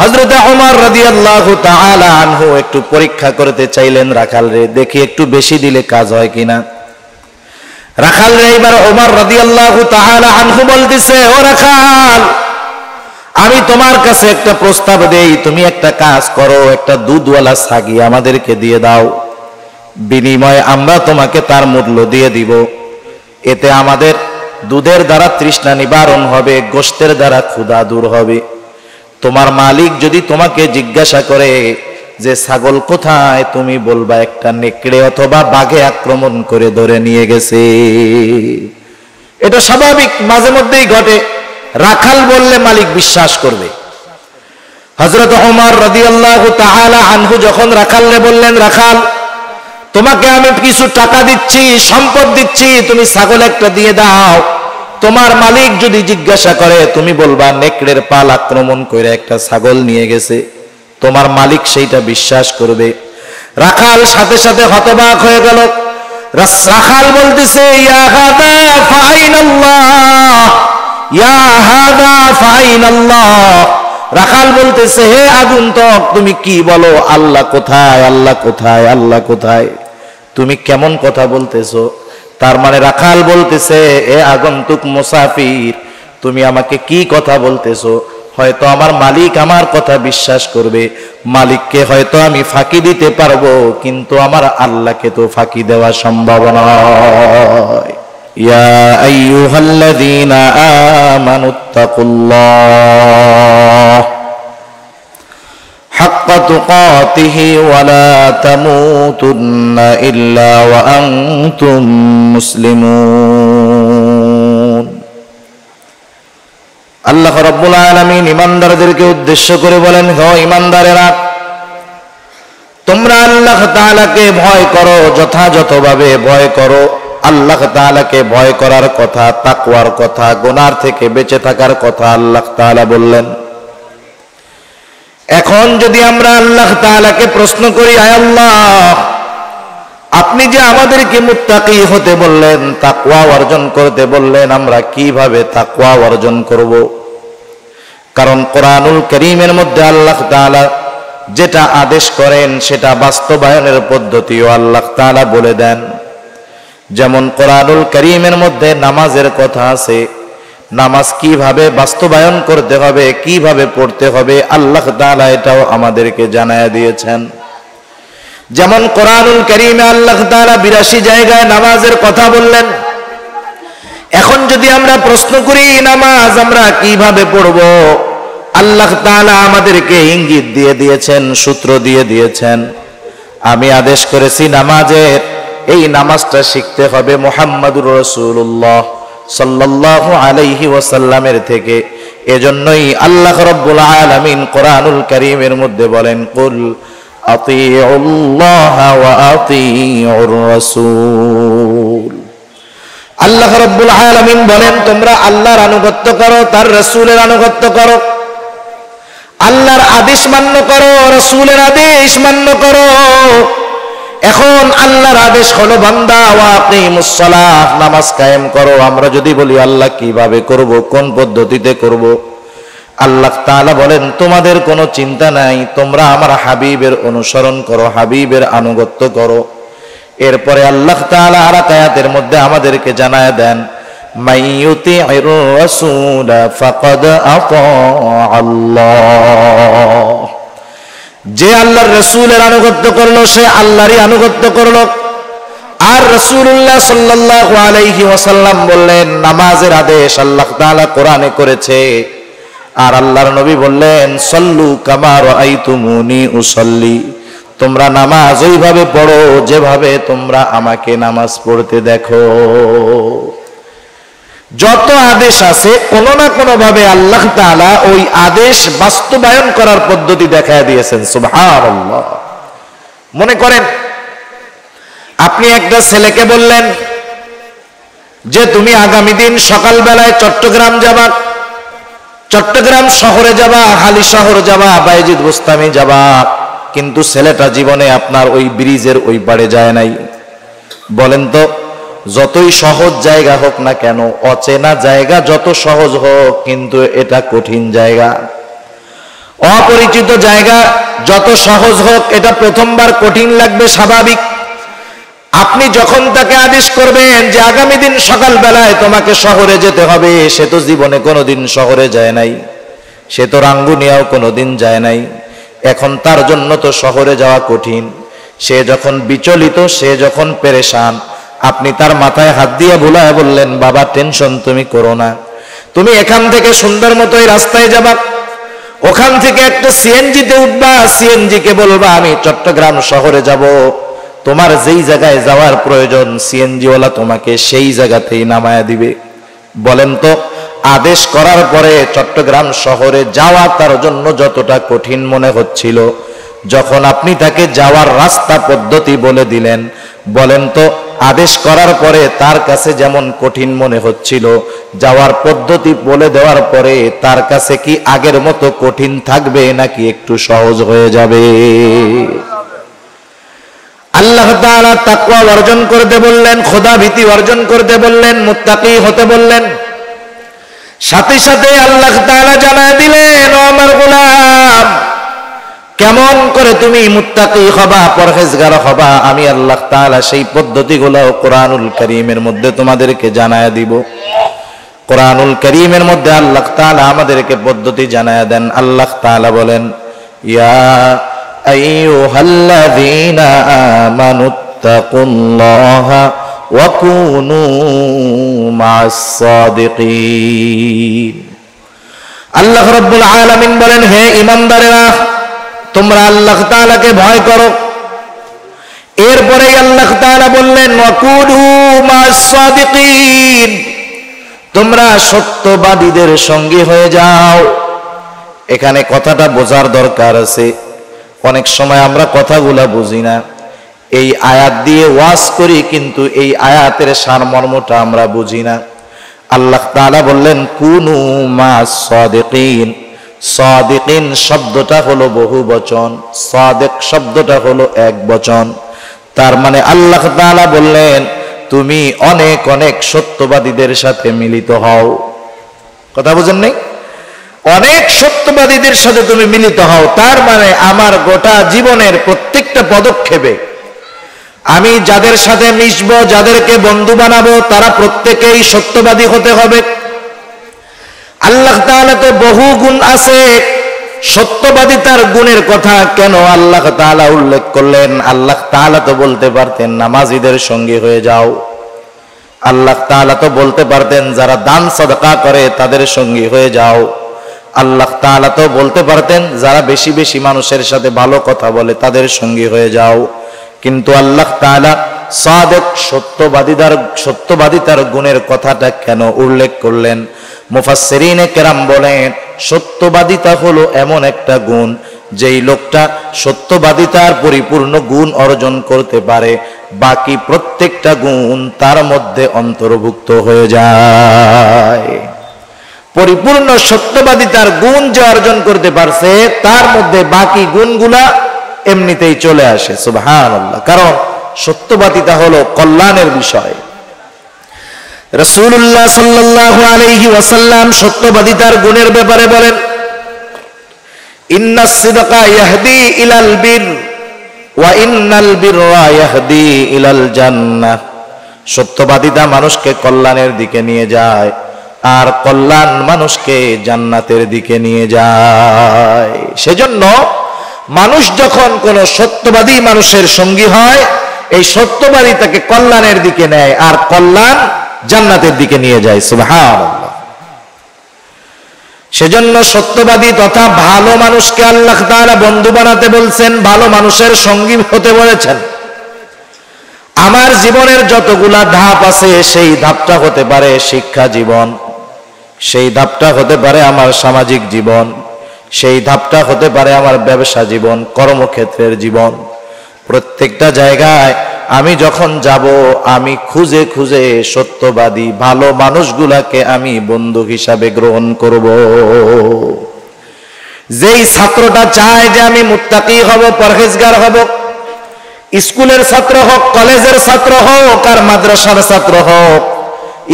হযরত ওমর রাদিয়াল্লাহু তাআলা আনহু একটু পরীক্ষা করতে চাইলেন রাখাল রে, দেখি একটু বেশি দিলে কাজ হয় কিনা। রাখাল রে এবার ওমর রাদিয়াল্লাহু তাআলা আনহু বলতেছে, ও রাখাল, আমি তোমার কাছে একটা প্রস্তাব দেই, তুমি একটা কাজ করো, একটা দুধওয়ালা ছাগি আমাদেরকে দিয়ে দাও, বিনিময়ে আমরা তোমাকে তার মূল্য দিয়ে দিব। এতে আমাদের দুধের দ্বারা তৃষ্ণা নিবারণ হবে, গোশতের দ্বারা ক্ষুধা দূর হবে। তোমার মালিক যদি তোমাকে জিজ্ঞাসা করে যে ছাগল কোথায়, তুমি বলবা একটা নেকড়ে অথবা বাঘে আক্রমণ করে ধরে নিয়ে গেছে। এটা স্বাভাবিক, মাঝে মধ্যেই ঘটে। রাখাল বললে মালিক বিশ্বাস করবে। হযরত ওমর রাদিয়াল্লাহু তাআলা আনহু যখন রাখালকে বললেন, রাখাল, তোমাকে আমি কিছু টাকা দিচ্ছি, সম্পদ দিচ্ছি, তুমি ছাগল একটা দিয়ে দাও, তোমার মালিক যদি জিজ্ঞাসা করে তুমি বলবা নেকড়ের পাল আক্রমণ করে একটা ছাগল নিয়ে গেছে, তোমার মালিক সেইটা বিশ্বাস করবে। রাখাল সাথে সাথে হতবাক হয়ে গেল। রাখাল বলতেছে, ইয়া হাদা ফাইনাল্লাহ, ইয়া হাদা ফাইনাল্লাহ। রাখাল বলতেছে, হে আগন্তুক, তুমি কি বলো? আল্লাহ কোথায়, আল্লাহ কোথায়, আল্লাহ কোথায়? তুমি কেমন কথা বলতেছো? তার মানে রাখাল বলতেছে, এ আগন্তুক মুসাফির, তুমি আমাকে কি কথা বলতেছো? হয়তো আমার মালিক আমার কথা বিশ্বাস করবে, মালিককে হয়তো আমি ফাঁকি দিতে পারবো, কিন্তু আমার আল্লাহকে তো ফাঁকি দেওয়া সম্ভব নয়। ইয়া আইয়ুহাল্লাযীনা আমানুত্তাকুল্লাহ হাক্কা তুকাতিহি ওয়া লা তামুতুন্না ইল্লা ওয়া আনতুম মুসলিমুন। আল্লাহ রাব্বুল আলামিন ঈমানদারদেরকে উদ্দেশ্য করে বলেন, হে ঈমানদারেরা, তোমরা আল্লাহ তাআলাকে ভয় করো, যথাযথভাবে ভয় করো। আল্লাহ তাআলাকে ভয় করার কথা, তাকওয়ার কথা, গুনাহ থেকে বেঁচে থাকার কথা আল্লাহ তাআলা বললেন। এখন যদি আমরা আল্লাহ তাআলাকে প্রশ্ন করি, আয় আল্লাহ, আপনি যে আমাদেরকে মুত্তাকি হতে বললেন, তাকওয়া অর্জন করতে বললেন, আমরা কিভাবে তাকওয়া অর্জন করব? কারণ কোরআনুল কারীমের মধ্যে আল্লাহ তাআলা যেটা আদেশ করেন সেটা বাস্তবায়নের পদ্ধতিও আল্লাহ তাআলা বলে দেন। যেমন কোরআনুল কারীমের মধ্যে নামাজের কথা আছে, নামাজ কিভাবে বাস্তবায়ন করতে হবে, কিভাবে পড়তে হবে, আল্লাহ তাআলা এটাও আমাদেরকে জানায়া দিয়েছেন। যেমন কোরআনুল কারীমে আল্লাহ তাআলা ৮২ জায়গায় নামাজের কথা বললেন। এখন যদি আমরা প্রশ্ন করি নামাজ আমরা কিভাবে পড়ব, আল্লাহ তাআলা আমাদেরকে ইঙ্গিত দিয়ে দিয়েছেন, সূত্র দিয়ে দিয়েছেন। আমি আদেশ করেছি নামাজের, এই নামাজটা শিখতে হবে মুহাম্মাদুর রাসূলুল্লাহ সাল্লাল্লাহু আলাইহি ওয়াসাল্লামের থেকে। এজন্যই আল্লাহ রাব্বুল আলামিন কোরআনুল কারীমের মধ্যে বলেন, কুল আতিউল্লাহ ওয়া আতিউর রাসূল। আল্লাহ রাব্বুল আলামিন বলেন, তোমরা আল্লাহর আনুগত্য করো, তার রাসূলের আনুগত্য করো। আল্লাহর আদেশ মান্য করো, রাসূলের আদেশ মান্য করো। এখন আল্লাহর আদেশ হলো বান্দা ওয়া আকিমুস সালাহ, নামাজ কায়েম করো। আমরা যদি বলি আল্লাহ কিভাবে করব, কোন পদ্ধতিতে করব, আল্লাহ তাআলা বলেন তোমাদের কোনো চিন্তা নাই, তোমরা আমার হাবিবের অনুসরণ করো, হাবিবের আনুগত্য করো। এরপরে আল্লাহ তাআলা আর আয়াতের মধ্যে আমাদেরকে জানায় দেন, মাইয়ুতি'র রাসূল ফাকাদ আতা আল্লাহ। যে আল্লাহর রাসূলের আনুগত্য করলো সে আল্লাহরই আনুগত্য করলো। আর রাসূলুল্লাহ সাল্লাল্লাহু আলাইহি ওয়াসাল্লাম বললেন, নামাজের আদেশ আল্লাহ তাআলা কোরআনে করেছে। আর আল্লাহর নবী বললেন, সল্লু কামা রাআইতুমুনি উসাল্লি, তোমরা নামাজ ওইভাবে পড়ো যেভাবে তোমরা আমাকে নামাজ পড়তে দেখো। যত আদেশ আছে কোন না কোন ভাবে আল্লাহ তাআলা ওই আদেশ বাস্তবায়ন করার পদ্ধতি দেখায় দিয়েছেন। সুবহানাল্লাহ। মনে করেন আপনি একটা ছেলেকে বললেন যে তুমি আগামী দিন সকালবেলায় চট্টগ্রাম যাবা, চট্টগ্রাম শহরে যাবা, হালি শহর যাবা, বাইজিদ বুস্তামি যাবা, কিন্তু ছেলেটা জীবনে আপনার ওই ব্রিজের ওই পারে যায় নাই। বলেন তো, যতই সহজ জায়গা হোক না কেন, অচেনা জায়গা যত সহজ হোক, কিন্তু এটা কঠিন জায়গা। অপরিচিত জায়গা যত সহজ হোক, এটা প্রথমবার কঠিন লাগবে, স্বাভাবিক। আপনি যখন তাকে আদেশ করবেন যে আগামী দিন সকালবেলায় তোমাকে শহরে যেতে হবে, সে তো জীবনে কোনোদিন শহরে যায় নাই, সে তো রাঙ্গুনিয়াও কোনোদিন যায় নাই, এখন তার জন্য তো শহরে যাওয়া কঠিন। সে যখন বিচলিত, সে যখন পেরেশান, আপনি তার মাথায় হাত দিয়ে বুলায় বললেন, বাবা টেনশন তুমি করো না, তুমি এখান থেকে সুন্দর মতো এই রাস্তায় যাবা, ওখান থেকে একটা সিএনজিতে উঠবা, সিএনজি কে বলবা আমি চট্টগ্রাম শহরে যাব, তোমার যেই জায়গায় যাওয়ার প্রয়োজন সিএনজিওয়ালা তোমাকে সেই জায়গাতেই নামায়া দিবে। বলেন তো, আদেশ করার পরে চট্টগ্রাম শহরে যাওয়া তার জন্য যতটা কঠিন মনে হচ্ছিল, যখন আপনি তাকে যাওয়ার রাস্তা পদ্ধতি বলে দিলেন, বলেন তো আদেশ করার পরে তার কাছে যেমন কঠিন মনে হচ্ছিল, যাওয়ার পদ্ধতি বলে দেওয়ার পরে তার কাছে কি আগের মতো কঠিন থাকবে নাকি একটু সহজ হয়ে যাবে? আল্লাহ তাআলা তাকওয়া অর্জন করতে বললেন, খোদা ভীতি অর্জন করতে বললেন, মুত্তাকি হতে বললেন। সাথে সাথে আল্লাহ তাআলা জানায় দিলেন, ও আমার গোলাম, কেমন করে তুমি মুত্তাকি হবা, পরহেজগার হবা, আমি আল্লাহ তাআলা সেই পদ্ধতিগুলো কোরআনুল কারীমের মধ্যে তোমাদেরকে জানায় দিব। কোরআনুল কারীমের মধ্যে আল্লাহ তাআলা আমাদেরকে পদ্ধতি জানায় দেন। আল্লাহ তাআলা বলেন, ইয়া আইয়ুহাল্লাযীনা আমানুত্তাকুল্লাহা ওয়া কুনু মা'আস সাদিকিন। আল্লাহ রাব্বুল আলামিন বলেন, হে ঈমানদারেরা, তোমরা আল্লাহ তাআলাকে ভয় করো। এরপরে আল্লাহ তাআলা বললেন, ওয়া কুনু মা'আস সাদিকিন, তোমরা সত্যবাদীদের সঙ্গী হয়ে যাও। এখানে কথাটা বোঝার দরকার আছে। অনেক সময় আমরা কথাগুলা বুঝি না, এই আয়াত দিয়ে ওয়াজ করি কিন্তু এই আয়াতের সারমর্মটা আমরা বুঝি না। আল্লাহ তাআলা বললেন, কুনু মা'আস সাদিকিন। সাদিকিন শব্দটা হলো বহু বচন, সাদিক শব্দটা হলো এক বচন। তার মানে আল্লাহ তাআলা বললেন, তুমি অনেক অনেক সত্যবাদীদের সাথে মিলিত হও। কথা বুঝেন নাই? অনেক সত্যবাদীদের সাথে তুমি মিলিত হও। তার মানে আমার গোটা জীবনের প্রত্যেকটা পদক্ষেপে আমি যাদের সাথে মিশবো, যাদেরকে বন্ধু বানাবো, তারা প্রত্যেকেই সত্যবাদী হতে হবে। আল্লাহ তাআলা তো বহু গুণ আছে, সত্যবাদিতার গুণের কথা কেন আল্লাহ তাআলা উল্লেখ করলেন? আল্লাহ তাআলা তো বলতে পারতেন নামাজীদের সঙ্গে হয়ে যাও, আল্লাহ তাআলা তো বলতে পারতেন যারা দান সাদকা করে তাদের সঙ্গে হয়ে যাও, আল্লাহ তাআলা তো বলতে পারতেন যারা বেশি বেশি মানুষের সাথে ভালো কথা বলে তাদের সঙ্গে হয়ে যাও। কিন্তু আল্লাহ তাআলা সাদিক সত্যবাদিতার গুণের কথাটা কেন উল্লেখ করলেন? মুফাসসিরিনে কেরাম বলেন, সত্যবাদিতা হলো এমন একটা গুণ, যেই লোকটা সত্যবাদিতার পরিপূর্ণ গুণ অর্জন করতে পারে, বাকি প্রত্যেকটা গুণ তার মধ্যে অন্তর্ভুক্ত হয়ে যায়। পরিপূর্ণ সত্যবাদিতার গুণ যে অর্জন করতে পারছে, তার মধ্যে বাকি গুণগুলা এমনিতেই চলে আসে। সুবহানাল্লাহ। কারণ সত্যবাদিতা হলো কল্যাণের বিষয়। রাসূলুল্লাহ সাল্লাল্লাহু আলাইহি ওয়াসাল্লাম সত্যবাদিতার গুণের ব্যাপারে বলেন, ইন্নাস সিদকা ইয়াহদি ইলাল বির ওয়া ইন্নাল বিররা ইয়াহদি ইলাল জান্নাহ। সত্যবাদিতা মানুষকে কল্যাণের দিকে নিয়ে যায়, আর কল্যাণ মানুষকে জান্নাতের দিকে নিয়ে যায়। সেজন্য মানুষ যখন কোন সত্যবাদী মানুষের সঙ্গী হয়, এই সত্যবাদী তাকে কল্যাণের দিকে নেয়, আর কল্যাণ জান্নাতের দিকে নিয়ে যায়। সুবহানাল্লাহ। সেজন্য সত্যবাদী তথা ভালো মানুষকে আল্লাহ তাআলা বন্ধু বানাতে বলছেন, ভালো মানুষের সঙ্গী হতে বলেছেন। আমার জীবনের যতগুলা ধাপ আছে, সেই ধাপটা হতে পারে শিক্ষা জীবন, সেই ধাপটা হতে পারে আমার সামাজিক জীবন, সেই ধাপটা হতে পারে আমার ব্যবসা জীবন, কর্মক্ষেত্রের জীবন। প্রত্যেকটা জায়গায় আমি যখন যাব, আমি খুঁজে খুঁজে সত্যবাদী ভালো মানুষগুলাকে আমি বন্ধু হিসাবে গ্রহণ করব। যেই ছাত্রটা চায় যে আমি মুত্তাকি হব, পরহেজগার হব, স্কুলের ছাত্র হোক, কলেজের ছাত্র হোক, আর মাদ্রাসার ছাত্র হোক,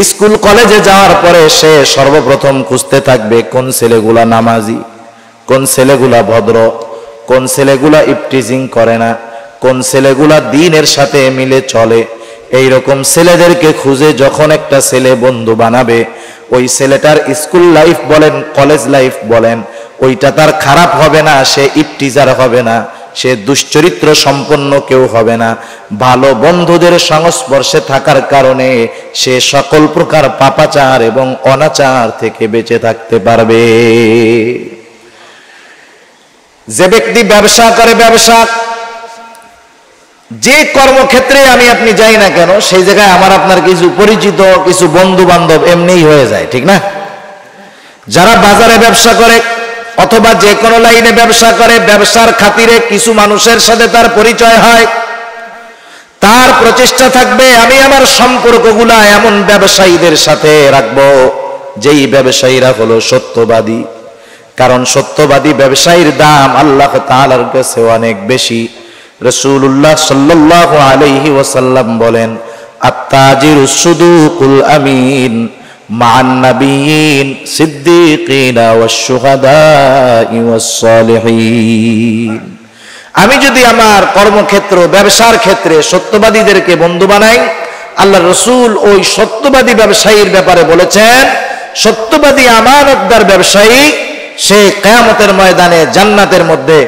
স্কুল কলেজে যাওয়ার পরে সে সর্বপ্রথম খুঁজতে থাকবে কোন ছেলেগুলা নামাজি, কোন ছেলেগুলা ভদ্র, কোন ছেলেগুলা ইফটিজিং করে না, কোন ছেলেগুলা দ্বীনের সাথে মিলে চলে, এই রকম ছেলেদেরকে খুঁজে যখন একটা ছেলে বন্ধু বানাবে, ওই ছেলেটার স্কুল লাইফ বলেন, কলেজ লাইফ বলেন, ওইটা তার খারাপ হবে না, সে ইফটিজার হবে না, সে দুশ্চরিত্র সম্পন্ন কেউ হবে না। ভালো বন্ধুদের সংস্পর্শে থাকার কারণে সে সকল প্রকার পাপাচার এবং অনাচার থেকে বেঁচে থাকতে পারবে। যে ব্যক্তি ব্যবসা করে, ব্যবসা যে কর্মক্ষেত্রে আমি আপনি যাই না কেন, সেই জায়গায় আমার আপনার কিছু পরিচিত, কিছু বন্ধু বান্ধব এমনিই হয়ে যায়, ঠিক না? যারা বাজারে ব্যবসা করে অথবা যে কোনো লাইনে ব্যবসা করে, ব্যবসার খাতিরে কিছু মানুষের সাথে তার পরিচয় হয়, তার প্রচেষ্টা থাকবে আমি আমার সম্পর্কগুলা এমন ব্যবসায়ীদের সাথে রাখবো যেই ব্যবসায়ীরা হলো সত্যবাদী। কারণ সত্যবাদী ব্যবসায়ীর দাম আল্লাহ তাআলার কাছে অনেক বেশি। রাসূলুল্লাহ সাল্লাল্লাহু আলাইহি ওয়াসাল্লাম বলেন, আত-তাজিরুস সুদুকুল আমিন মা'আন নাবিয়িন সিদ্দিকিনা ওয়াশ-শুহাদা'i ওয়াস-সালিহিন। আমি যদি আমার কর্মক্ষেত্র, ব্যবসার ক্ষেত্রে সত্যবাদীদেরকে বন্ধু বানাই, আল্লাহ রাসূল ওই সত্যবাদী ব্যবসায়ীর ব্যাপারে বলেছেন, সত্যবাদী আমানতদার ব্যবসায়ী সে কিয়ামতের ময়দানে জান্নাতের মধ্যে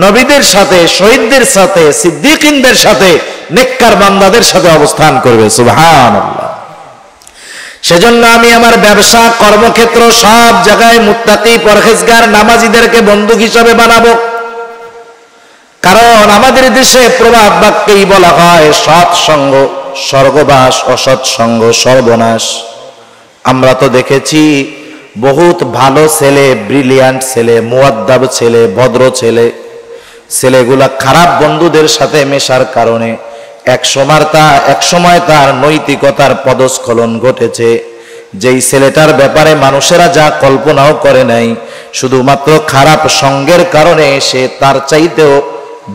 নবীদের সাথে, শহীদদের সাথে, সিদ্দিকিনদের সাথে, নেককার বান্দাদের সাথে অবস্থান করবে। সুবহানাল্লাহ। সেজন্য আমি আমার ব্যবসা, কর্মক্ষেত্র সব জায়গায় মুত্তাকি, পরহেজগার, নামাজীদেরকে বন্ধু হিসাবে বানাবো। কারণ আমাদের দেশে প্রবাদ বাক্যেই বলা হয়, সৎ সঙ্গ স্বর্গবাস, অসৎ সঙ্গ সর্বনাশ। আমরা তো দেখেছি বহুত ভালো ছেলে, ব্রিলিয়ান্ট ছেলে, মুয়াদ্দাব ছেলে, ভদ্র ছেলে, ছেলেগুলা খারাপ বন্ধুদের সাথে মেশার কারণে এক সময় তার নৈতিকতার পদস্খলন ঘটেছে। যেই ছেলেটার ব্যাপারে মানুষেরা যা কল্পনাও করে নাই, শুধুমাত্র খারাপ সঙ্গের কারণে সে তার চাইতেও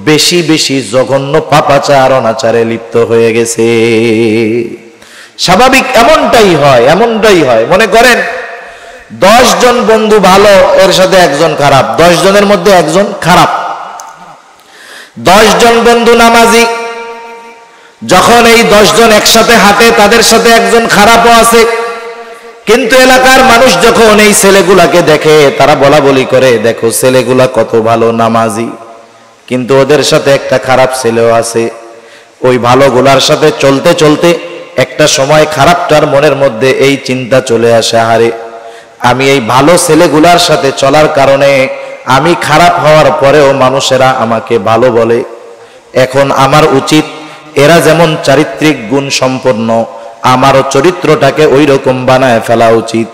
বেশি বেশি জঘন্য পাপাচার, অনাচারে লিপ্ত হয়ে গেছে। স্বাভাবিক এমনটাই হয়, এমনটাই হয়। মনে করেন 10 জন বন্ধু ভালো, এর সাথে একজন খারাপ, 10 জনের মধ্যে একজন খারাপ। 10 জন বন্ধু নামাজি, যখন এই 10 জন একসাথে হাঁটে, তাদের সাথে একজন খারাপও আছে। কিন্তু এলাকার মানুষ যখন এই ছেলেগুলাকে দেখে, তারা বলা বলি করে, দেখো ছেলেগুলা কত ভালো নামাজি, কিন্তু ওদের সাথে একটা খারাপ ছেলেও আছে। ওই ভালোগুলার সাথে চলতে চলতে একটা সময় খারাপটার মনের মধ্যে এই চিন্তা চলে আসে, আরে আমি এই ভালো ছেলেগুলার সাথে চলার কারণে আমি খারাপ হওয়ার পরেও মানুষেরা আমাকে ভালো বলে। এখন আমার উচিত এরা যেমন চারিত্রিক গুণ সম্পন্ন, আমারও চরিত্রটাকে ওই রকম বানায় ফেলা উচিত।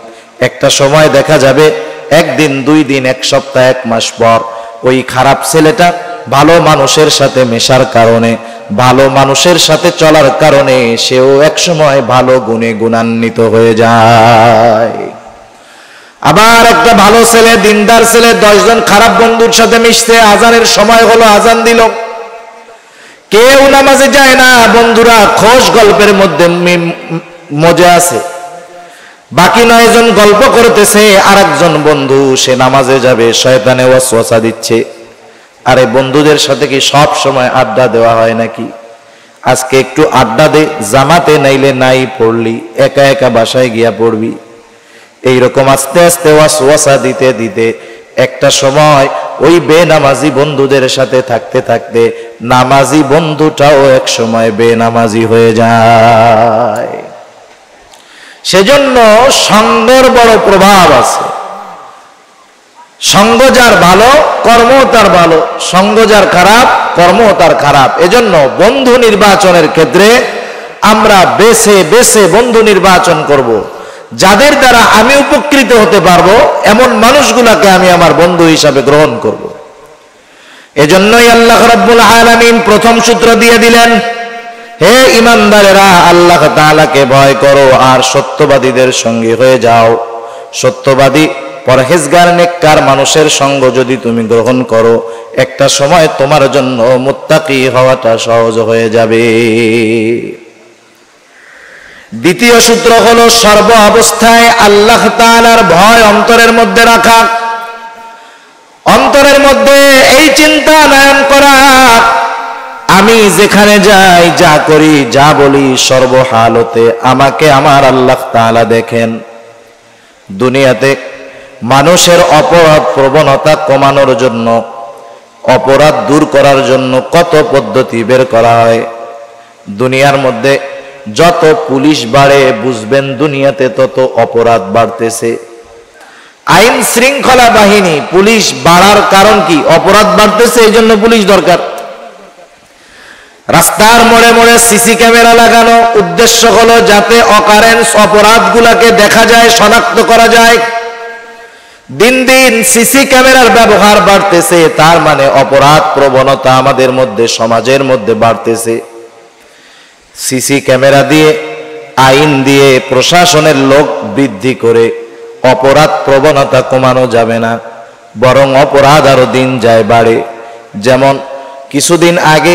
একটা সময় দেখা যাবে, 1 দিন 2 দিন, 1 সপ্তাহ, 1 মাস পর ওই খারাপ ছেলেটা ভালো মানুষের সাথে মেশার কারণে, ভালো মানুষের সাথে চলার কারণে সেও এক সময় ভালো গুণে গুণান্বিত হয়ে যায়। আবার একটা ভালো ছেলে, দিনদার ছেলে 10 জন খারাপ বন্ধুর সাথে মিশতে, আজানের সময় হলো, আজান দিল, কেউ নামাজে যায় না, বন্ধুরা খোশ গল্পের মধ্যে মজা আছে। বাকি 9 জন গল্প করতেছে, আর একজন বন্ধু সে নামাজে যাবে, শয়তানে ওয়াসওয়াসা দিচ্ছে। আরে বন্ধুদের সাথে কি সব সময় আড্ডা দেওয়া হয় নাকি? আজকে একটু আড্ডা দে, জামাতে নাইলে নাই পড়লি, একা একা বাসায় গিয়া পড়বি। এইরকম আস্তে আস্তে ওয়াসওয়াসা দিতে দিতে একটা সময় ওই বেনামাজি বন্ধুদের সাথে থাকতে থাকতে নামাজি বন্ধুটাও এক সময় বেনামাজি হয়ে যায়। সেজন্য সঙ্গের বড় প্রভাব আছে। সঙ্গ যার ভালো, কর্ম তার ভালো, সঙ্গ যার খারাপ, কর্ম তার খারাপ। এজন্য বন্ধু নির্বাচনের ক্ষেত্রে আমরা বেছে বেছে বন্ধু নির্বাচন করব। যাদের দ্বারা আমি উপকৃত হতে পারবো এমন মানুষগুলাকে আমি আমার বন্ধু হিসাবে গ্রহণ করব। এজন্যই আল্লাহ রাব্বুল আলামিন প্রথম সূত্র দিয়ে দিলেন, হে ঈমানদারেরা, আল্লাহ তাআলাকে ভয় করো আর সত্যবাদীদের সঙ্গী হয়ে যাও। সত্যবাদী, পরহেজগার, নেককার মানুষের সঙ্গ যদি তুমি গ্রহণ করো, একটা সময় তোমার জন্য মুত্তাকি হওয়াটা সহজ হয়ে যাবে। দ্বিতীয় সূত্র হলো, সর্ব অবস্থায় আল্লাহ তাআলার ভয় অন্তরের মধ্যে রাখা। দিলের মধ্যে এই চিন্তা নয়ন করা, আমি যেখানে যাই, যা করি, যা বলি, সর্বহালতে আমাকে আমার আল্লাহ তাআলা দেখেন। দুনিয়াতে মানুষের অপরাধ প্রবণতা কমানোর জন্য, অপরাধ দূর করার জন্য কত পদ্ধতি বের করা হয়। দুনিয়ার মধ্যে যত পুলিশ বাড়ে, বুঝবেন দুনিয়াতে তত অপরাধ বাড়তেছে। আইন শৃঙ্খলা বাহিনী, পুলিশ বাড়ার কারণ কি? অপরাধ বাড়তেছে, এই জন্য পুলিশ দরকার। রাস্তার মোড়ে মোড়ে সিসি ক্যামেরা লাগানো উদ্দেশ্য হলো যাতে অকারেন্স অপরাধগুলোকে দেখা যায়, শনাক্ত করা যায়। দিন দিন সিসি ক্যামেরার ব্যবহার বাড়তেছে, তার মানে অপরাধ প্রবণতা আমাদের মধ্যে, সমাজের মধ্যে বাড়তেছে। সিসি ক্যামেরা দিয়ে, আইন দিয়ে, প্রশাসনের লোক বৃদ্ধি করে অপরাধ প্রবণতা কমানো যাবে না, বরং অপরাধ আরো দিন যায় বাড়ে। যেমন কিছুদিন আগে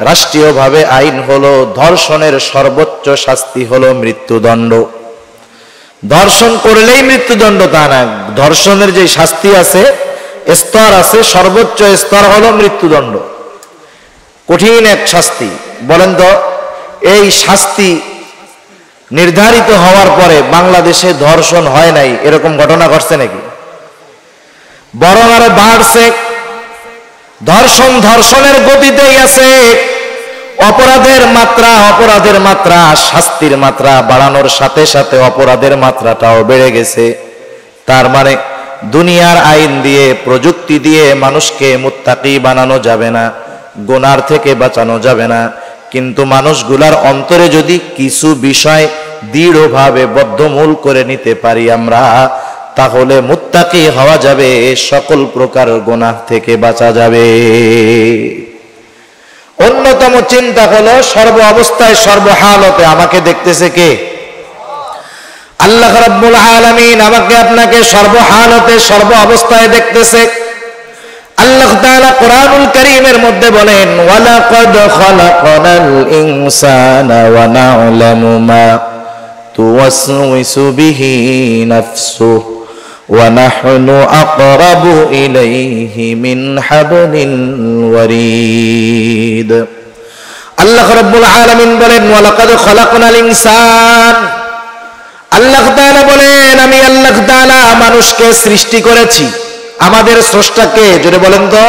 রাষ্ট্রীয়ভাবে আইন হলো ধর্ষণের সর্বোচ্চ শাস্তি হলো মৃত্যুদণ্ড। ধর্ষণ করলেই মৃত্যুদণ্ড তা না, ধর্ষণের যে শাস্তি আছে, স্তর আছে, সর্বোচ্চ স্তর হলো মৃত্যুদণ্ড। কঠিন এক শাস্তি। বলেন তো, এই শাস্তি নির্ধারিত হওয়ার পরে বাংলাদেশে ধর্ষণ হয় নাই এরকম ঘটনা ঘটছে নাকি? বরং আরো বাড়ছে। ধর্ষণ ধর্ষণের গতিতেই আছে। অপরাধের মাত্রা, শাস্তির মাত্রা বাড়ানোর সাথে সাথে অপরাধের মাত্রাটাও বেড়ে গেছে। তার মানে দুনিয়ার আইন দিয়ে, প্রযুক্তি দিয়ে মানুষকে মুত্তাকি বানানো যাবে না, গুনার থেকে বাঁচানো যাবে না, কিন্তু মানুষগুলার অন্তরে যদি কিছু বিষয় দৃঢ়ভাবে বদ্ধমূল করে নিতে পারি আমরা, তাহলে মুত্তাকি হওয়া যাবে, সকল প্রকার গুনাহ থেকে বাঁচা যাবে। অন্যতম চিন্তা হলো সর্ব অবস্থায়, সর্বহালতে আমাকে দেখতেছে কে? আল্লাহ রাব্বুল আলামিন আমাকে আপনাকে সর্বহালতে, সর্ব অবস্থায় দেখতেছে। আল্লাহ তাআলা কোরআনুল কারীমের মধ্যে বলেন, ওয়ালাকাদ খালাকনাল ইনসানা ওয়া না'লামু মা তুওয়াসওয়িসু বিহি নাফসুহু ওয়া নাহনু আকরাবু ইলাইহি মিন হাবলিল ওয়ারিদ। আল্লাহ রাব্বুল আলামিন বলেন, ওয়ালাকাদ খালাকনাল ইনসান। আল্লাহ তাআলা বলেন, আমি আল্লাহ তাআলা মানুষকে সৃষ্টি করেছি। আমাদের স্রষ্টাকে জোরে বলেন তো।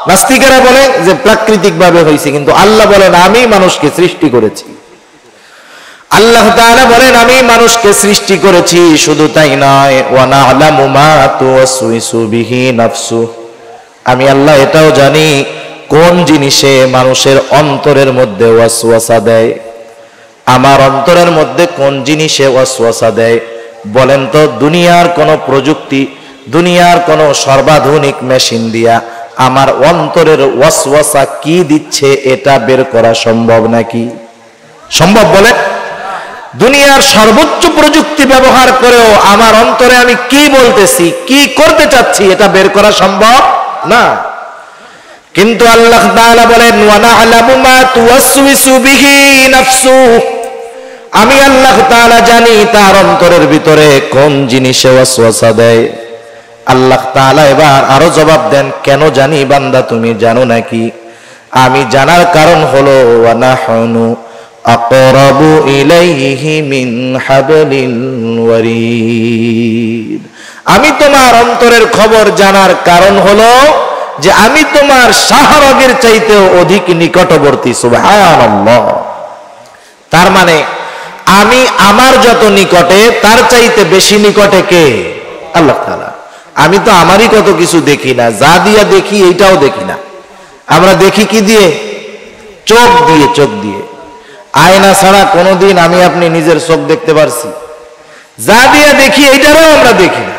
নাস্তিকেরা বলে যে প্রাকৃতিক ভাবে হয়েছে, কিন্তু আল্লাহ বলেন আমি মানুষকে সৃষ্টি করেছি। আল্লাহ তাআলা বলেন আমি মানুষকে সৃষ্টি করেছি। শুধু তাই নয়, ওয়া না'লামু মা তুওয়াসওয়িসু বিহি নাফসুহু, আমি আল্লাহ এটাও জানি কোন জিনিসে মানুষের অন্তরের মধ্যে ওয়াসওয়াসা দেয়। আমার অন্তরের মধ্যে কোন জিনিসে ওয়াসওয়াসা দেয়? বলেন তো, দুনিয়ার কোন প্রযুক্তি, দুনিয়ার কোন সর্বাধুনিক মেশিন দিয়া আমার অন্তরের ওয়াসওয়াসা কি দিচ্ছে এটা বের করা সম্ভব নাকি? সম্ভব? বলেন। দুনিয়ার সর্বোচ্চ প্রযুক্তি ব্যবহার করেও আমার অন্তরে আমি কি বলতেছি, কি করতে চাচ্ছি, এটা বের করা সম্ভব না। কিন্তু আল্লাহ তাআলা বলেন, ওয়া না'লামু মা তুওয়াসওয়িসু বিহি নাফসুহু, আমি আল্লাহ তাআলা জানি তার অন্তরের ভিতরে কোন জিনিসে ওয়াসওয়াসা দেয়। আল্লাহ তাআলা এবার আরো জবাব দেন, কেন জানি বান্দা, তুমি জানো নাকি? আমি জানার কারণ হলো, ওয়া নাহনু আকরাবু ইলাইহি মিন হাবলিল ওয়ারিদ, আমি তোমার অন্তরের খবর জানার কারণ হলো যে আমি তোমার শাহরগের চাইতেও অধিক নিকটবর্তী। সুবহানাল্লাহ। তার মানে আমি আমার যত নিকটে, তার চাইতে বেশি নিকটে কে? আল্লাহ তাআলা। আমি তো আমারই কত কিছু দেখি না, যা দিয়া দেখি এইটাও দেখি না। আমরা দেখি কি দিয়ে? চোখ দিয়ে। চোখ দিয়ে। আয়না ছাড়া কোনোদিন আমি আপনি নিজের চোখ দেখতে পারছি? যা দিয়ে দেখি এইটারও আমরা দেখি না,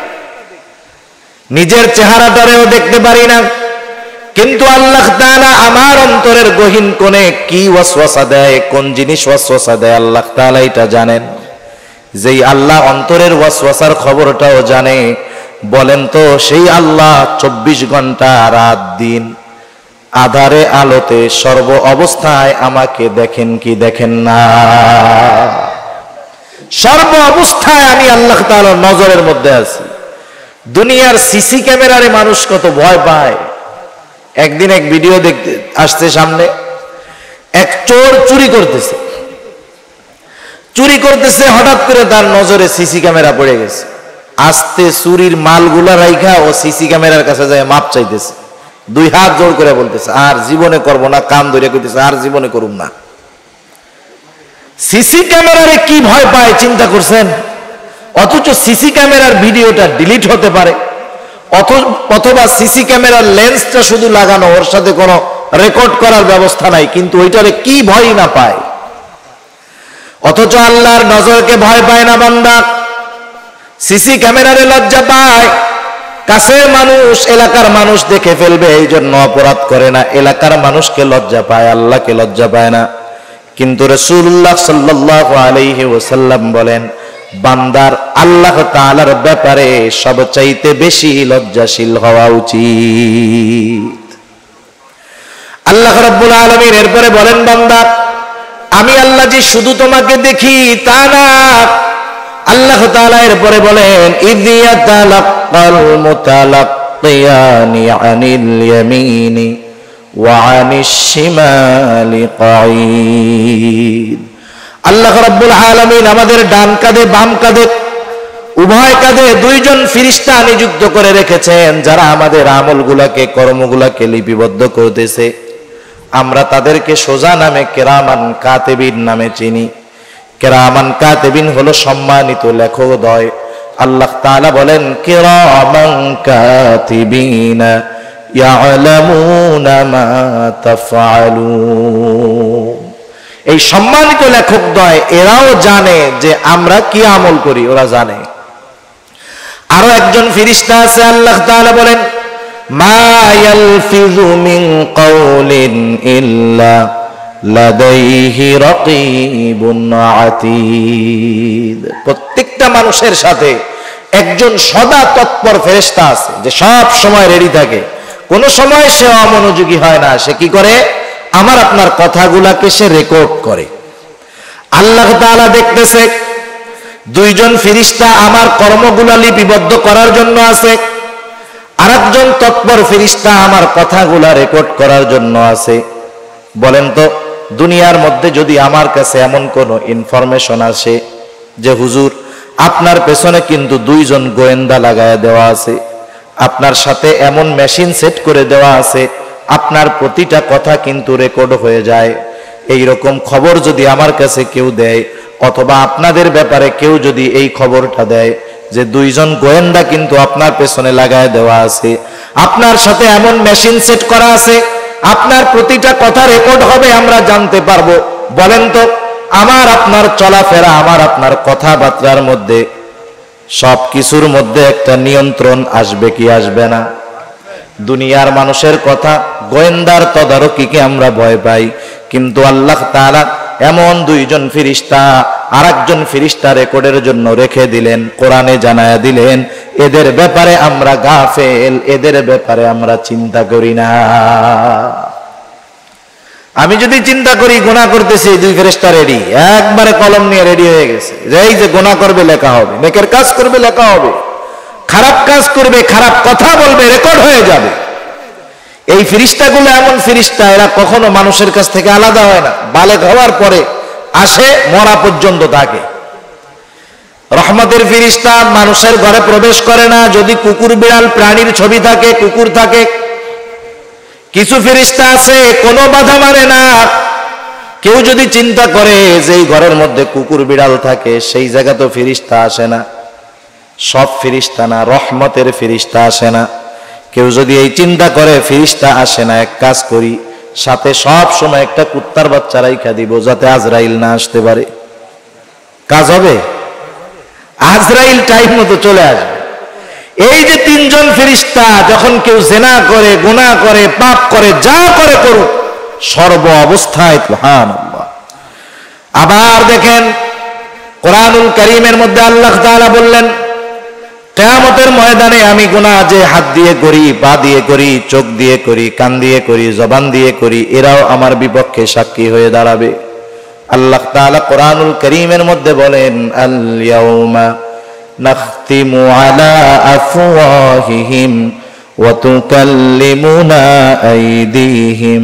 নিজের চেহারাটারেও দেখতে পারি না। কিন্তু আল্লাহ তাআলা আমার অন্তরের গহীন কোণে কি ওয়াসওয়াসা দেয়, কোন জিনিস ওয়াসওয়াসা দেয়, আল্লাহ তাআলা এটা জানেন। যেই আল্লাহ অন্তরের ওয়াসওয়াসার খবরটাও জানে, বলেন তো সেই আল্লাহ 24 ঘন্টা রাত দিন আধারে আলোতে সর্ব অবস্থায় আমাকে দেখেন কি দেখেন না? সর্ব অবস্থায় আমি আল্লাহ তাআলার নজরের মধ্যে আছি। দুনিয়ার সিসি ক্যামেরারে মানুষ কত ভয় পায়। একদিন এক ভিডিও দেখতে আসছে সামনে, এক চোর চুরি করতেছে, হঠাৎ করে তার নজরে সিসি ক্যামেরা পড়ে গেছে। আস্তে চুরির মালগুলা রাইখা ও সিসি ক্যামেরার কাছে যায় মাপ চাইতেছে, দুই হাত জোড় করে বলতেছে আর জীবনে করব না, কান ধরে কইতেছে আর জীবনে করুম না। সিসি ক্যামেরারে কি ভয় পায় চিন্তা করছেন? অথচ সিসি ক্যামেরার ভিডিওটা ডিলিট হতে পারে, অথবা সিসি ক্যামেরার লেন্সটা শুধু লাগানো, ওর সাথে কোনো রেকর্ড করার ব্যবস্থা নাই, কিন্তু ওইটারে কি ভয় না পায়। অথচ আল্লাহর নজরকে ভয় পায় না বান্দা, সিসি ক্যামেরারে লজ্জা পায়। কাছের মানুষ, এলাকার মানুষ দেখে ফেলবে এই জন্য অপরাধ করে না, এলাকার মানুষকে লজ্জা পায়, আল্লাহকে লজ্জা পায় না। কিন্তু রাসূলুল্লাহ সাল্লাল্লাহু আলাইহি ওয়াসাল্লাম বলেন, বান্দার আল্লাহ তাআলার ব্যাপারে সবচাইতে বেশি লজ্জাশীল হওয়া উচিত। আল্লাহ রাব্বুল আলামিন এরপরে বলেন, বান্দা আমি আল্লাহ যে শুধু তোমাকে দেখি তা না, আল্লাহ তাআলা এরপরে বলেন, ইয ইয়াতালাক্কাল মুতালাক্কিয়ানি আনিল ইয়ামিনি ওয়া আনিশ শিমালি কাঈদ। আল্লাহ রাব্বুল আলামিন আমাদের ডান কাঁধে বাম কাঁধে উভয় কাঁধে দুইজন ফেরেশতা নিযুক্ত করে রেখেছেন, যারা আমাদের আমলগুলোকে, কর্মগুলোকে লিপিবদ্ধ করতেছে। আমরা তাদেরকে সোজা নামে কিরামান কাতিবিন নামে চিনি। কিরামান কাতিবিন হলো সম্মানিত লেখকদ্বয়। আল্লাহ তাআলা বলেন, কিরামান কাতিবিনা ইয়ালামুনা মা তাফআলুন। এই সম্মানিত লেখকদ্বয় এরাও জানে যে আমরা কি আমল করি, ওরা জানে। আরো একজন ফেরেশতা আছে, আল্লাহ তাআলা বলেন, মা ইয়ালফিযু মিন কাওলিন ইল্লা লাদাইহি রাকীবুন আতীদ। প্রত্যেকটা মানুষের সাথে একজন সদা তৎপর ফেরেশতা আছে, যে সব সময় রেডি থাকে। কোন সময় সে অমনোযোগী হয় না। সে কি করে? আমার আপনার কথাগুলাকে সে রেকর্ড করে। আল্লাহ তাআলা দেখতেছে, দুইজন ফেরেশতা আমার কর্মগুলা লিপিবদ্ধ করার জন্য আছে, আরেকজন তৎপর ফেরেশতা আমার কথাগুলা রেকর্ড করার জন্য আছে। বলেন তো, দুনিয়ার মধ্যে যদি আমার কাছে এমন কোন ইনফরমেশন আসে যে হুজুর আপনার পেছনে কিন্তু দুইজন গোয়েন্দা লাগায় দেওয়া আছে, আপনার সাথে এমন মেশিন সেট করে দেওয়া আছে, আপনার প্রতিটা কথা কিন্তু রেকর্ড হয়ে যায়, এই রকম খবর যদি আমার কাছে কেউ দেয়, অথবা আপনাদের ব্যাপারে কেউ যদি এই খবরটা দেয় যে দুইজন গোয়েন্দা কিন্তু আপনার পেছনে লাগায় দেওয়া আছে, আপনার সাথে এমন মেশিন সেট করা আছে, আপনার প্রতিটা কথা রেকর্ড হবে, আমরা জানতে পারবো। বলেন তো, আমার আপনার চলাফেরা, আমার আপনার কথাবার্তার মধ্যে সব কিছুর মধ্যে একটা নিয়ন্ত্রণ আসবে কি আসবে না? দুনিয়ার মানুষের কথা, গোয়েন্দার তদারকিকে আমরা ভয় পাই, কিন্তু আল্লাহ তাআলা এমন দুইজন ফেরেশতা আরেকজন ফেরেশতা রেকর্ডের জন্য রেখে দিলেন, কোরআনে জানায়া দিলেন, এদের ব্যাপারে আমরা গাফেল, এদের ব্যাপারে আমরা চিন্তা করি না। আমি যদি চিন্তা করি গুনাহ করতেছি, দুই ফেরেশতা রেডি, একবারে কলম নিয়ে রেডি হয়ে গেছে, যে এই যে গুনাহ করবে লেখা হবে, নেকের কাজ করবে লেখা হবে, খারাপ কাজ করবে, খারাপ কথা বলবে, রেকর্ড হয়ে যাবে। এই ফেরেশতাগুলো এমন ফেরেশতা, এরা কখনো মানুষের কাছ থেকে আলাদা হয় না, বালেগ হওয়ার পরে আসে, মরা পর্যন্ত থাকে। রহমতের ফেরেশতা মানুষের ঘরে প্রবেশ করে না যদি কুকুর বিড়াল প্রাণীর ছবি থাকে, কুকুর থাকে। কিছু ফেরেশতা আছে কোনো বাধা মানে না। কেউ যদি চিন্তা করে যে এই ঘরের মধ্যে কুকুর বিড়াল থাকে, সেই জায়গা তো ফেরেশতা আসে না। সব ফেরেশতা না, রহমতের ফেরেশতা আসে না। কেউ যদি এই চিন্তা করে ফেরেশতা আসে না, এক কাজ করি, সাথে সব সময় একটা কুত্তার বাচ্চা রাইখা দিব, যাতে আজরাইল না আসতে পারে। কাজ হবে? আজরাইল টাইম মতো চলে আসবে। এই যে তিনজন ফেরেশতা, যখন কেউ জিনা করে, গুনাহ করে, পাপ করে, যা করে করুক, সর্ব অবস্থায় সুবহানাল্লাহ। আবার দেখেন কোরআনুল কারীমের মধ্যে আল্লাহ তাআলা বললেন, কিয়ামতের ময়দানে আমি গুনাহ যে হাত দিয়ে করি, পা দিয়ে করি, চোখ দিয়ে করি, কান দিয়ে করি, জবান দিয়ে করি, এরাও আমার বিপক্ষে সাক্ষী হয়ে দাঁড়াবে। আল্লাহ তাআলা কোরআনুল কারীমের মধ্যে বলেন, আল ইয়াউমা নাখতিমু আলা আফওয়াহিহিম ওয়া তুকাল্লিমুনা আইদিহিম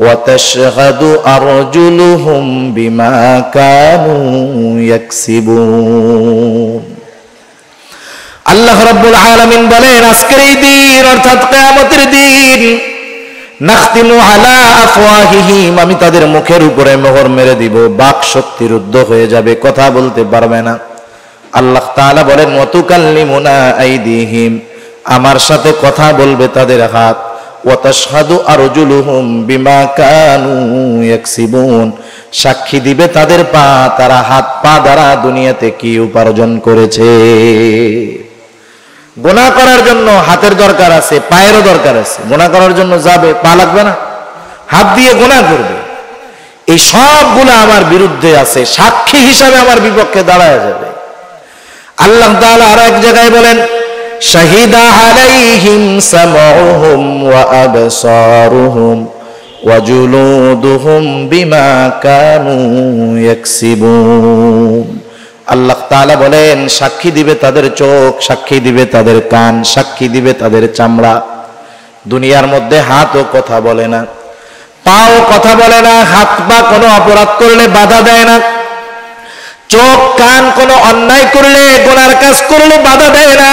ওয়া তাশহাদু আরজুলুহুম বিমা কানু ইয়াকসিবুন। আল্লাহ রাব্বুল আলামিন বলেন, আজকের এই দিন অর্থাৎ কিয়ামতের দিন, নাখতিমু আলা আফওয়াহিহিম, আমি তাদের মুখের উপরে মোহর মেরে দিব, বাক শক্তি রুদ্ধ হয়ে যাবে, কথা বলতে পারবে না। আল্লাহ তাআলা বলেন, ওয়া তুকাল্লিমুনা আইদিহিম, আমার সাথে কথা বলবে তাদের হাত, ওয়া তাশহাদু আরজুলুহুম বিমা কানু ইয়াকসিবুন, সাক্ষী দিবে তাদের পা, তারা হাত পা দ্বারা দুনিয়াতে কি উপার্জন করেছে। গুনাহ করার জন্য হাতের দরকার আছে, পায়েরও দরকার আছে। গুনাহ করার জন্য যাবে, পা লাগবে না, হাত দিয়ে গুনাহ করবে। এই সবগুলো আমার বিরুদ্ধে আছে, সাক্ষী হিসাবে আমার বিপক্ষে দাঁড়ায় যাবে। আল্লাহ তাআলা আর এক জায়গায় বলেন, শাহিদা আলাইহিম সামউহুম ওয়া আবসারুহুম ওয়া জুলুদুহুম বিমা কানু ইয়াকসিবুন। আল্লাহ তাআলা বলেন, সাক্ষী দিবে তাদের চোখ, সাক্ষী দিবে তাদের কান, সাক্ষী দিবে তাদের চামড়া। দুনিয়ার মধ্যে হাতও কথা বলে না, পাও কথা বলে না, হাত পা কোনো অপরাধ করলে বাধা দেয় না, চোখ কান কোনো অন্যায় করলে, গুনার কাজ করলে বাধা দেয় না।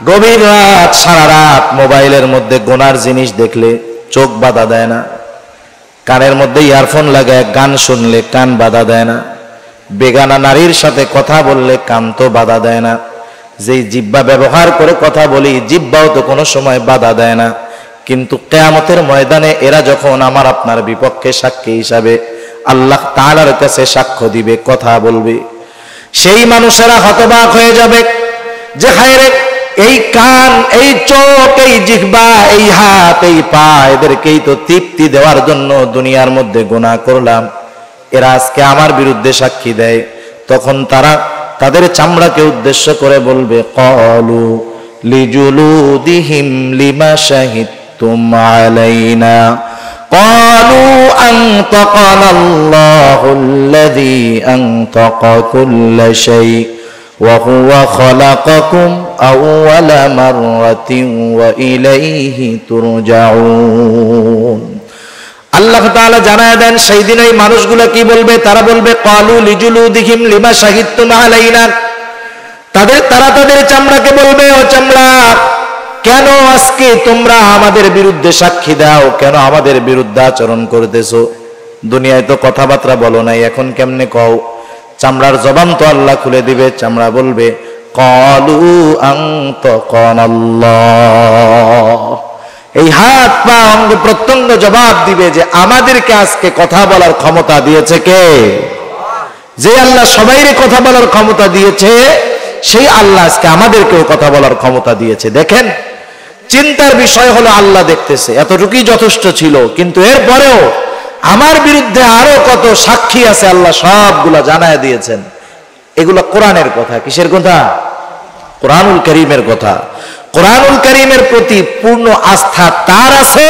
গভীর রাত, সারা রাত মোবাইলের মধ্যে গুনার জিনিস দেখলে চোখ বাধা দেয় না, কানের মধ্যে ইয়ারফোন লাগায় গান শুনলে কান বাধা দেয় না, বেগানা নারীর সাথে কথা বললে কান তো বাধা দেয় না, যেই জিহ্বা ব্যবহার করে কথা বলি জিহ্বাও তো কোনো সময় বাধা দেয় না। কিন্তু কিয়ামতের ময়দানে এরা যখন আমার আপনার বিপক্ষে সাক্ষী হিসাবে আল্লাহ তাআলার কাছে সাক্ষ্য দিবে, কথা বলবে, সেই মানুষেরা হতবাক হয়ে যাবে যে হায়রে, এই কান, এই চোখ, এই জিহ্বা, এই হাত, এই পা, এদেরকেই তো তৃপ্তি দেওয়ার জন্য দুনিয়ার মধ্যে গুনাহ করলাম, এরা আজকে আমার বিরুদ্ধে সাক্ষী দেয়। তখন তারা তাদের চামড়াকে উদ্দেশ্য করে বলবে, ক্বালু লিজুলুদিহিম লিমা শাহিদতুম আলাইনা ক্বালু আনতাকানাল্লাহুল্লাযী আনতাকা কুল্লা শাই ওয়া হুয়া খালাকাকুম আউওয়ালা মাররাতিন ওয়া ইলাইহি তুরজাউন। আল্লাহ তাআলা জানায় দেন, সেই দিন এই মানুষগুলো কি বলবে? তারা বলবে, ক্বালু লিজুলুদিহিম লিমা শাহিদতুম আলাইনা, তারা তাদের চামড়াকে বলবে, ও চামড়া, কেন আজকে তোমরা আমাদের বিরুদ্ধে সাক্ষী দাও, কেন আমাদের বিরুদ্ধে আচরণ করতেছো? দুনিয়ায় তো কথাবার্তা বলো নাই, এখন কেমনে কও? চামড়ার জবান তো আল্লাহ খুলে দিবে। চামড়া বলবে, ক্বালু আনতাকানাল্লাহ, এই হাত পা অঙ্গ প্রত্যঙ্গ জবাব দিবে যে আমাদেরকে আজকে কথা বলার ক্ষমতা দিয়েছে কে? যে আল্লাহ সবাইরে কথা বলার ক্ষমতা দিয়েছে, সেই আল্লাহ আজকে আমাদেরকেও কথা বলার ক্ষমতা দিয়েছে। দেখেন, চিন্তার বিষয় হলো আল্লাহ দেখতেছে, এতটুকুই যথেষ্ট ছিল। কিন্তু এরপরেও আমার বিরুদ্ধে আরো কত সাক্ষী আছে আল্লাহ সবগুলা জানায় দিয়েছেন। এগুলো কোরআনের কথা। কিসের কথা? কোরআনুল কারীমের কথা। কোরআনুল কারীমের প্রতি পূর্ণ আস্থা তার আছে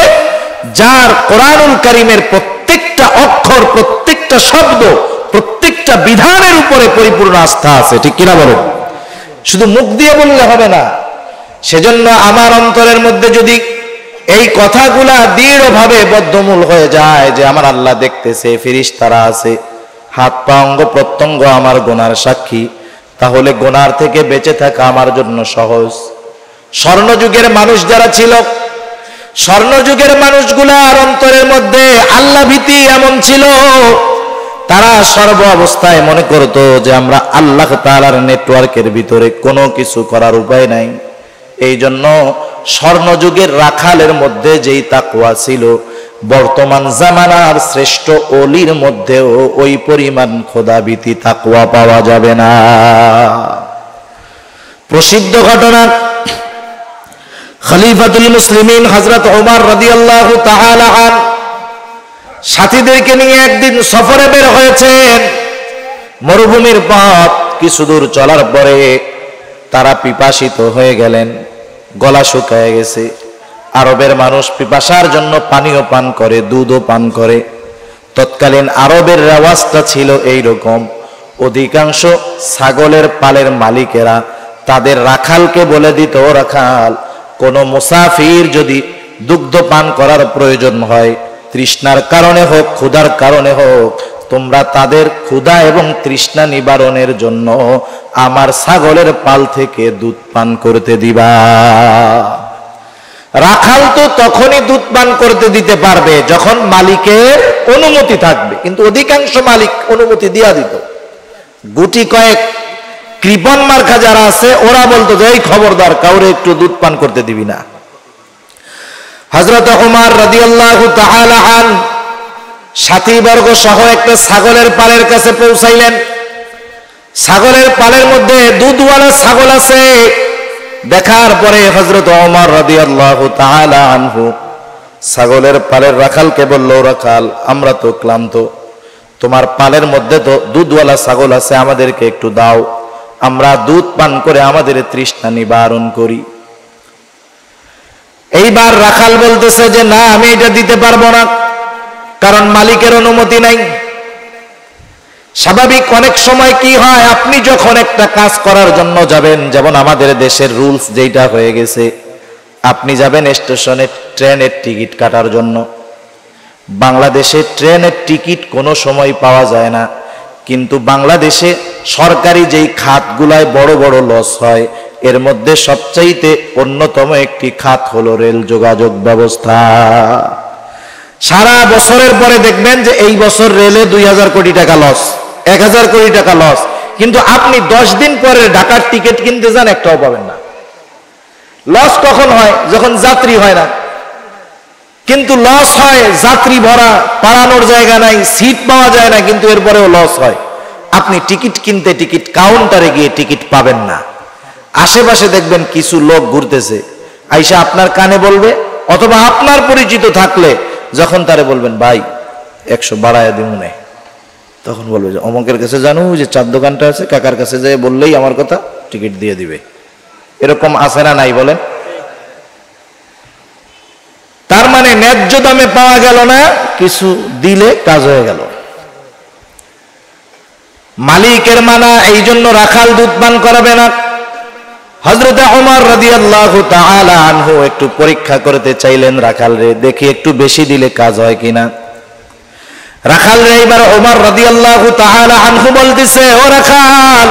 যার কোরআনুল কারীমের প্রত্যেকটা অক্ষর, প্রত্যেকটা শব্দ, প্রত্যেকটা বিধানের উপরে পরিপূর্ণ আস্থা আছে। ঠিক কিনা বলেন? শুধু মুখ দিয়ে বললে হবে না। সেজন্য আমার অন্তরের মধ্যে যদি এই কথাগুলা দৃঢ়ভাবে বদ্ধমূল হয়ে যায় যে আমার আল্লাহ দেখতেছে, ফেরেশতারা আছে, হাত পা অঙ্গ প্রত্যঙ্গ আমার গুনার সাক্ষী, তাহলে গুনার থেকে বেঁচে থাকা আমার জন্য সহজ। স্বর্ণযুগের মানুষ যারা ছিল, স্বর্ণযুগের মানুষগুলার অন্তরের মধ্যে আল্লাহ ভীতি এমন ছিল, তারা সর্ব অবস্থায় মনে করতো যে আমরা আল্লাহ তাআলার নেটওয়ার্কের ভিতরে কোনো কিছু করার উপায় নাই। এই জন্য স্বর্ণযুগের রাখালের মধ্যে যেই তাকওয়া ছিল, বর্তমান জামানার শ্রেষ্ঠ ওলির মধ্যেও ওই পরিমাণ খোদাভীতি তাকওয়া পাওয়া যাবে না। প্রসিদ্ধ ঘটনা, খলিফাতুল মুসলিমিন হযরত ওমর রাদিয়াল্লাহু তাআলা আনহু সাথীদেরকে নিয়ে একদিন সফরে বের হয়েছেন। মরুভূমির পথ কিছু দূর চলার পরে তারা পিপাসিত হয়ে গেলেন, গলা শুকায় গেছে। আরবের মানুষ পিপাসার জন্য পানিও পান করে, দুধও পান করে। তৎকালীন আরবের রেওয়াজটা ছিল এইরকম, অধিকাংশ ছাগলের পালের মালিকেরা তাদের রাখালকে বলে দিত, ও রাখাল, কোন মুসাফির যদি দুগ্ধ পান করার প্রয়োজন হয়, তৃষ্ণার কারণে হোক ক্ষুধার কারণে হোক, তোমরা তাদের ক্ষুধা এবং তৃষ্ণা নিবারণের জন্য আমার ছাগলের পাল থেকে দুধ পান করতে দিবা। রাখাল তো তখনই দুধ পান করতে দিতে পারবে যখন মালিকের অনুমতি থাকবে, কিন্তু অধিকাংশ মালিক অনুমতি দিয়া দিত। গুটি কয়েক কৃপণ মার্কা যারা আছে ওরা বলতো যে এই খবরদার, কাউরে একটু দুধ পান করতে দিবি না। হযরত ওমর রাদিয়াল্লাহু তাআলা আন সাথীবর্গ সহ একটা ছাগলের পালের কাছে পৌঁছাইলেন। ছাগলের পালের মধ্যে দুধওয়ালা ছাগল আছে। দেখার পরে হযরত ওমর রাদিয়াল্লাহু তাআলা আনহু ছাগলের পালের রাখালকে বলল, রাখাল, আমরা তো ক্লান্ত, তোমার পালের মধ্যে তো দুধওয়ালা ছাগল আছে, আমাদেরকে একটু দাও, আমরা দুধ পান করে আমাদের তৃষ্ণা নিবারণ করি। এইবার রাখাল বলতেছে যে না, আমি এটা দিতে পারবো না, কারণ মালিকের অনুমতি নাই। স্বাভাবিক অনেক সময় কি হয়, আপনি যখন একটা কাজ করার জন্য যাবেন, যেমন আমাদের দেশের রুলস যেটা হয়ে গেছে, আপনি যাবেন স্টেশনে ট্রেনের টিকিট কাটার জন্য। বাংলাদেশে ট্রেনের টিকিট কোনো সময় পাওয়া যায় না, কিন্তু বাংলাদেশে সরকারি যেই খাতগুলায় বড় বড় লস হয়, এর মধ্যে সবচাইতে অন্যতম একটি খাত হলো রেল যোগাযোগ ব্যবস্থা। সারা বছরের পরে দেখবেন যে এই বছর রেলে 2000 কোটি টাকা লস, 1000 কোটি টাকা লস, কিন্তু আপনি 10 দিন পরে ঢাকার টিকিট কিনতে যান, একটাও পাবেন না। লস কখন হয়? যখন যাত্রী হয় না। কিন্তু লস হয় যাত্রী ভরা, পালানোর জায়গা নাই, সিট পাওয়া যায় না, কিন্তু এরপরেও লস হয়। আপনি টিকিট কিনতে টিকিট কাউন্টারে গিয়ে টিকিট পাবেন না। আশেপাশে দেখবেন কিছু লোক ঘুরতেছে, আইসা আপনার কানে বলবে, অথবা আপনার পরিচিত থাকলে যখন তারে বলবেন ভাই 100 বাড়ায় দিব না, তখন বলবে যে অমকের কাছে জানো যে চার দোকানটা আছে, কাকার কাছে যে বললেই আমার কথা টিকিট দিয়ে দিবে। এরকম আছে না নাই বলেন? তার মানে ন্যায্য দামে পাওয়া গেল না, কিছু দিলে কাজ হয়ে গেল। মালিকের মানা, এই জন্য রাখাল দুধ পান করাবে না। হযরত ওমর রাদিয়াল্লাহু তাআলা আনহু একটু পরীক্ষা করতে চাইলেন রাখাল রে, দেখি একটু বেশি দিলে কাজ হয় কিনা। রাখাল রে এবার ওমর রাদিয়াল্লাহু তাআলা আনহু বলতেছে, ও রাখাল,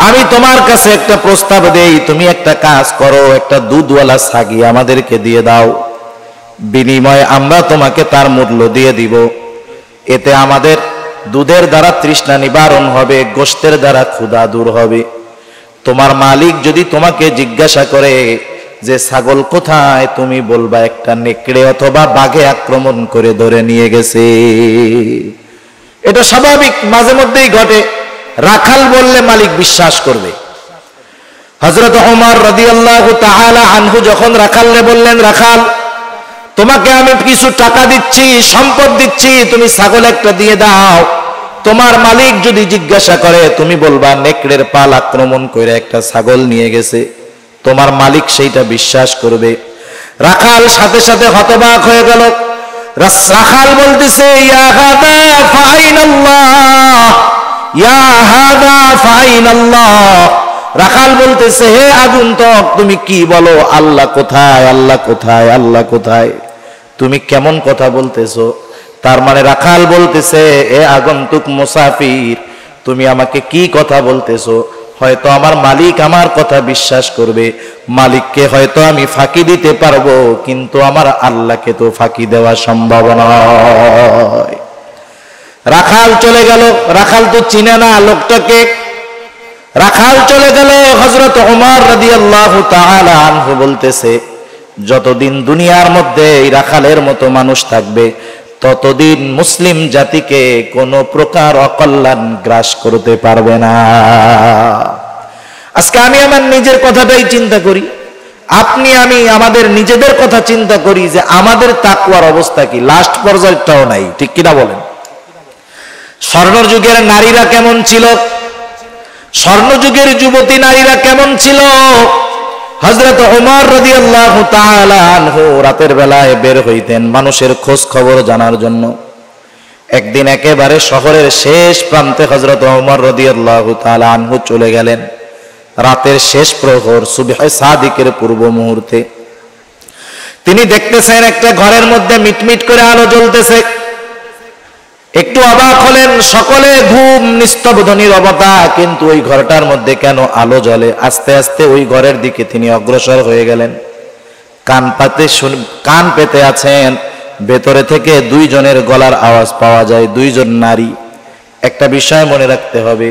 আমি তোমার কাছে একটা প্রস্তাব দেই, তুমি একটা কাজ করো, একটা দুধওয়ালা ছাগি আমাদেরকে দিয়ে দাও, বিনিময়ে আমরা তোমাকে তার মূল্য দিয়ে দিব। এতে আমাদের দুধের দ্বারা তৃষ্ণা নিবারণ হবে, গোশতের দ্বারা ক্ষুধা দূর হবে। তোমার মালিক যদি তোমাকে জিজ্ঞাসা করে যে ছাগল কোথায়, তুমি বলবা একটা নেকড়ে অথবা বাঘে আক্রমণ করে ধরে নিয়ে গেছে। এটা স্বাভাবিক, মাঝে মধ্যেই ঘটে। রাখাল বললে মালিক বিশ্বাস করবে। হযরত ওমর রাদিয়াল্লাহু তাআলা আনহু যখন রাখালকে বললেন, রাখাল, তোমাকে আমি কিছু টাকা দিচ্ছি, সম্পদ দিচ্ছি, তুমি ছাগল একটা দিয়ে দাও, তোমার মালিক যদি জিজ্ঞাসা করে তুমি বলবা নেকড়ের পাল আক্রমণ করে একটা ছাগল নিয়ে গেছে, তোমার মালিক সেইটা বিশ্বাস করবে। রাখাল সাথে সাথে হতবাক হয়ে গেল। রাখাল বলতেছে, ইয়া হাদা ফাইনাল্লাহ, ইয়া হাদা ফাইনাল্লাহ। রাখাল বলতেছে, হে আগন্তুক, তুমি কি বলো? আল্লাহ কোথায়? আল্লাহ কোথায়? আল্লাহ কোথায়? তুমি কেমন কথা বলতেছো? তার মানে রাখাল বলতেছে, এ আগন্তুক মুসাফির, তুমি আমাকে কি কথা বলতেছো? হয়তো আমার মালিক আমার কথা বিশ্বাস করবে, মালিককে হয়তো আমি ফাঁকি দিতে পারবো, কিন্তু আমার আল্লাহকে তো ফাঁকি দেওয়া সম্ভব নয়। রাখাল চলে গেল। রাখাল তো চিনে না লোকটাকে। রাখাল চলে গেল। হযরত ওমর রাদিয়াল্লাহু তাআলা আনহু বলতেছে, যতদিন দুনিয়ার মধ্যে এই রাখালের মতো মানুষ থাকবে, ততদিন মুসলিম জাতিকে কোনো প্রকার অকল্যাণ গ্রাস করতে পারবে না। আজকে আমি আমার নিজের কথাটাই চিন্তা করি, আপনি আমি আমাদের নিজেদের কথা চিন্তা করি যে আমাদের তাকওয়ার অবস্থা কি, লাস্ট পর্যায়টাও নাই, ঠিক কিনা বলেন? স্বর্ণযুগের নারীরা কেমন ছিল? স্বর্ণযুগের যুবতী নারীরা কেমন ছিল? হযরত ওমর রাদিয়াল্লাহু তাআলা আনহু রাতের বেলায় বের হইতেন মানুষের খোঁজ খবর জানার জন্য। একদিন একেবারে শহরের শেষ প্রান্তে হযরত ওমর রাদিয়াল্লাহু তাআলা আনহু চলে গেলেন। রাতের শেষ প্রহর, সুবহে সাদিকের পূর্ব মুহূর্তে তিনি দেখতেছেন একটা ঘরের মধ্যে মিটমিট করে আলো জ্বলতেছে। একটু অবাক হলেন, সকলে ঘুম, নিস্তব্ধ নীরবতা, কিন্তু ওই ঘরটার মধ্যে কেন আলো জ্বলে? আস্তে আস্তে ওই ঘরের দিকে তিনি অগ্রসর হয়ে গেলেন। কান পেতে আছেন, ভেতরে থেকে দুইজনের গলার আওয়াজ পাওয়া যায়, দুইজন নারী। একটা বিষয় মনে রাখতে হবে,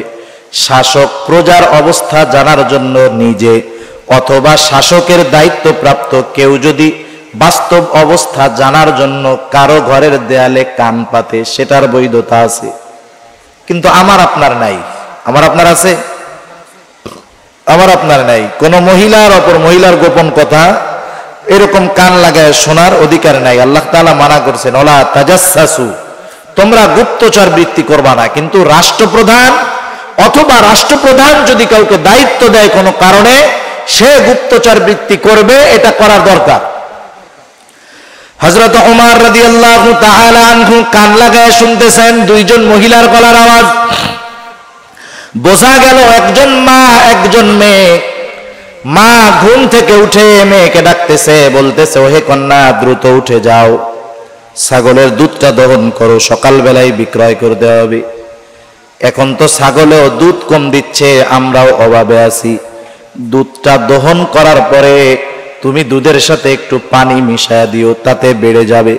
শাসক প্রজার অবস্থা জানার জন্য নিজে অথবা শাসকের দায়িত্বপ্রাপ্ত কেউ যদি বাস্তব অবস্থা জানার জন্য কারো ঘরের দেয়ালে কান পাতে, সেটার বৈধতা আছে। কিন্তু আমার আপনার নাই। আমার আপনার আছে? আমার আপনার নাই। কোন মহিলার অপর মহিলার গোপন কথা এরকম কান লাগায় শোনার অধিকার নাই। আল্লাহ তাআলা মানা করছেন, ওলা তাজাসসু, তোমরা গুপ্তচর বৃত্তি করবা না। কিন্তু রাষ্ট্রপ্রধান অথবা রাষ্ট্রপ্রধান যদি কাউকে দায়িত্ব দেয় কোনো কারণে, সে গুপ্তচর বৃত্তি করবে, এটা করার দরকার। হযরত ওমর রাদিয়াল্লাহু তাআলা আনহু কান লাগায় শুনতেছেন দুইজন মহিলার গলার আওয়াজ। বোঝা গেল একজন মা, একজন মেয়ে। মা ঘুম থেকে উঠে মেয়েকে ডাকতেছে, বলতেছে, ওহে কন্যা, দ্রুত উঠে যাও, ছাগলের দুধটা দহন করো, সকালবেলায় বিক্রয় করতে হবে। এখন তো ছাগলেও দুধ কম দিচ্ছে, আমরাও অভাবে আছি। দুধটা দহন করার পরে তুমি দুধের সাথে একটু পানি মিশায়া দিও, তাতে বেড়ে যাবে।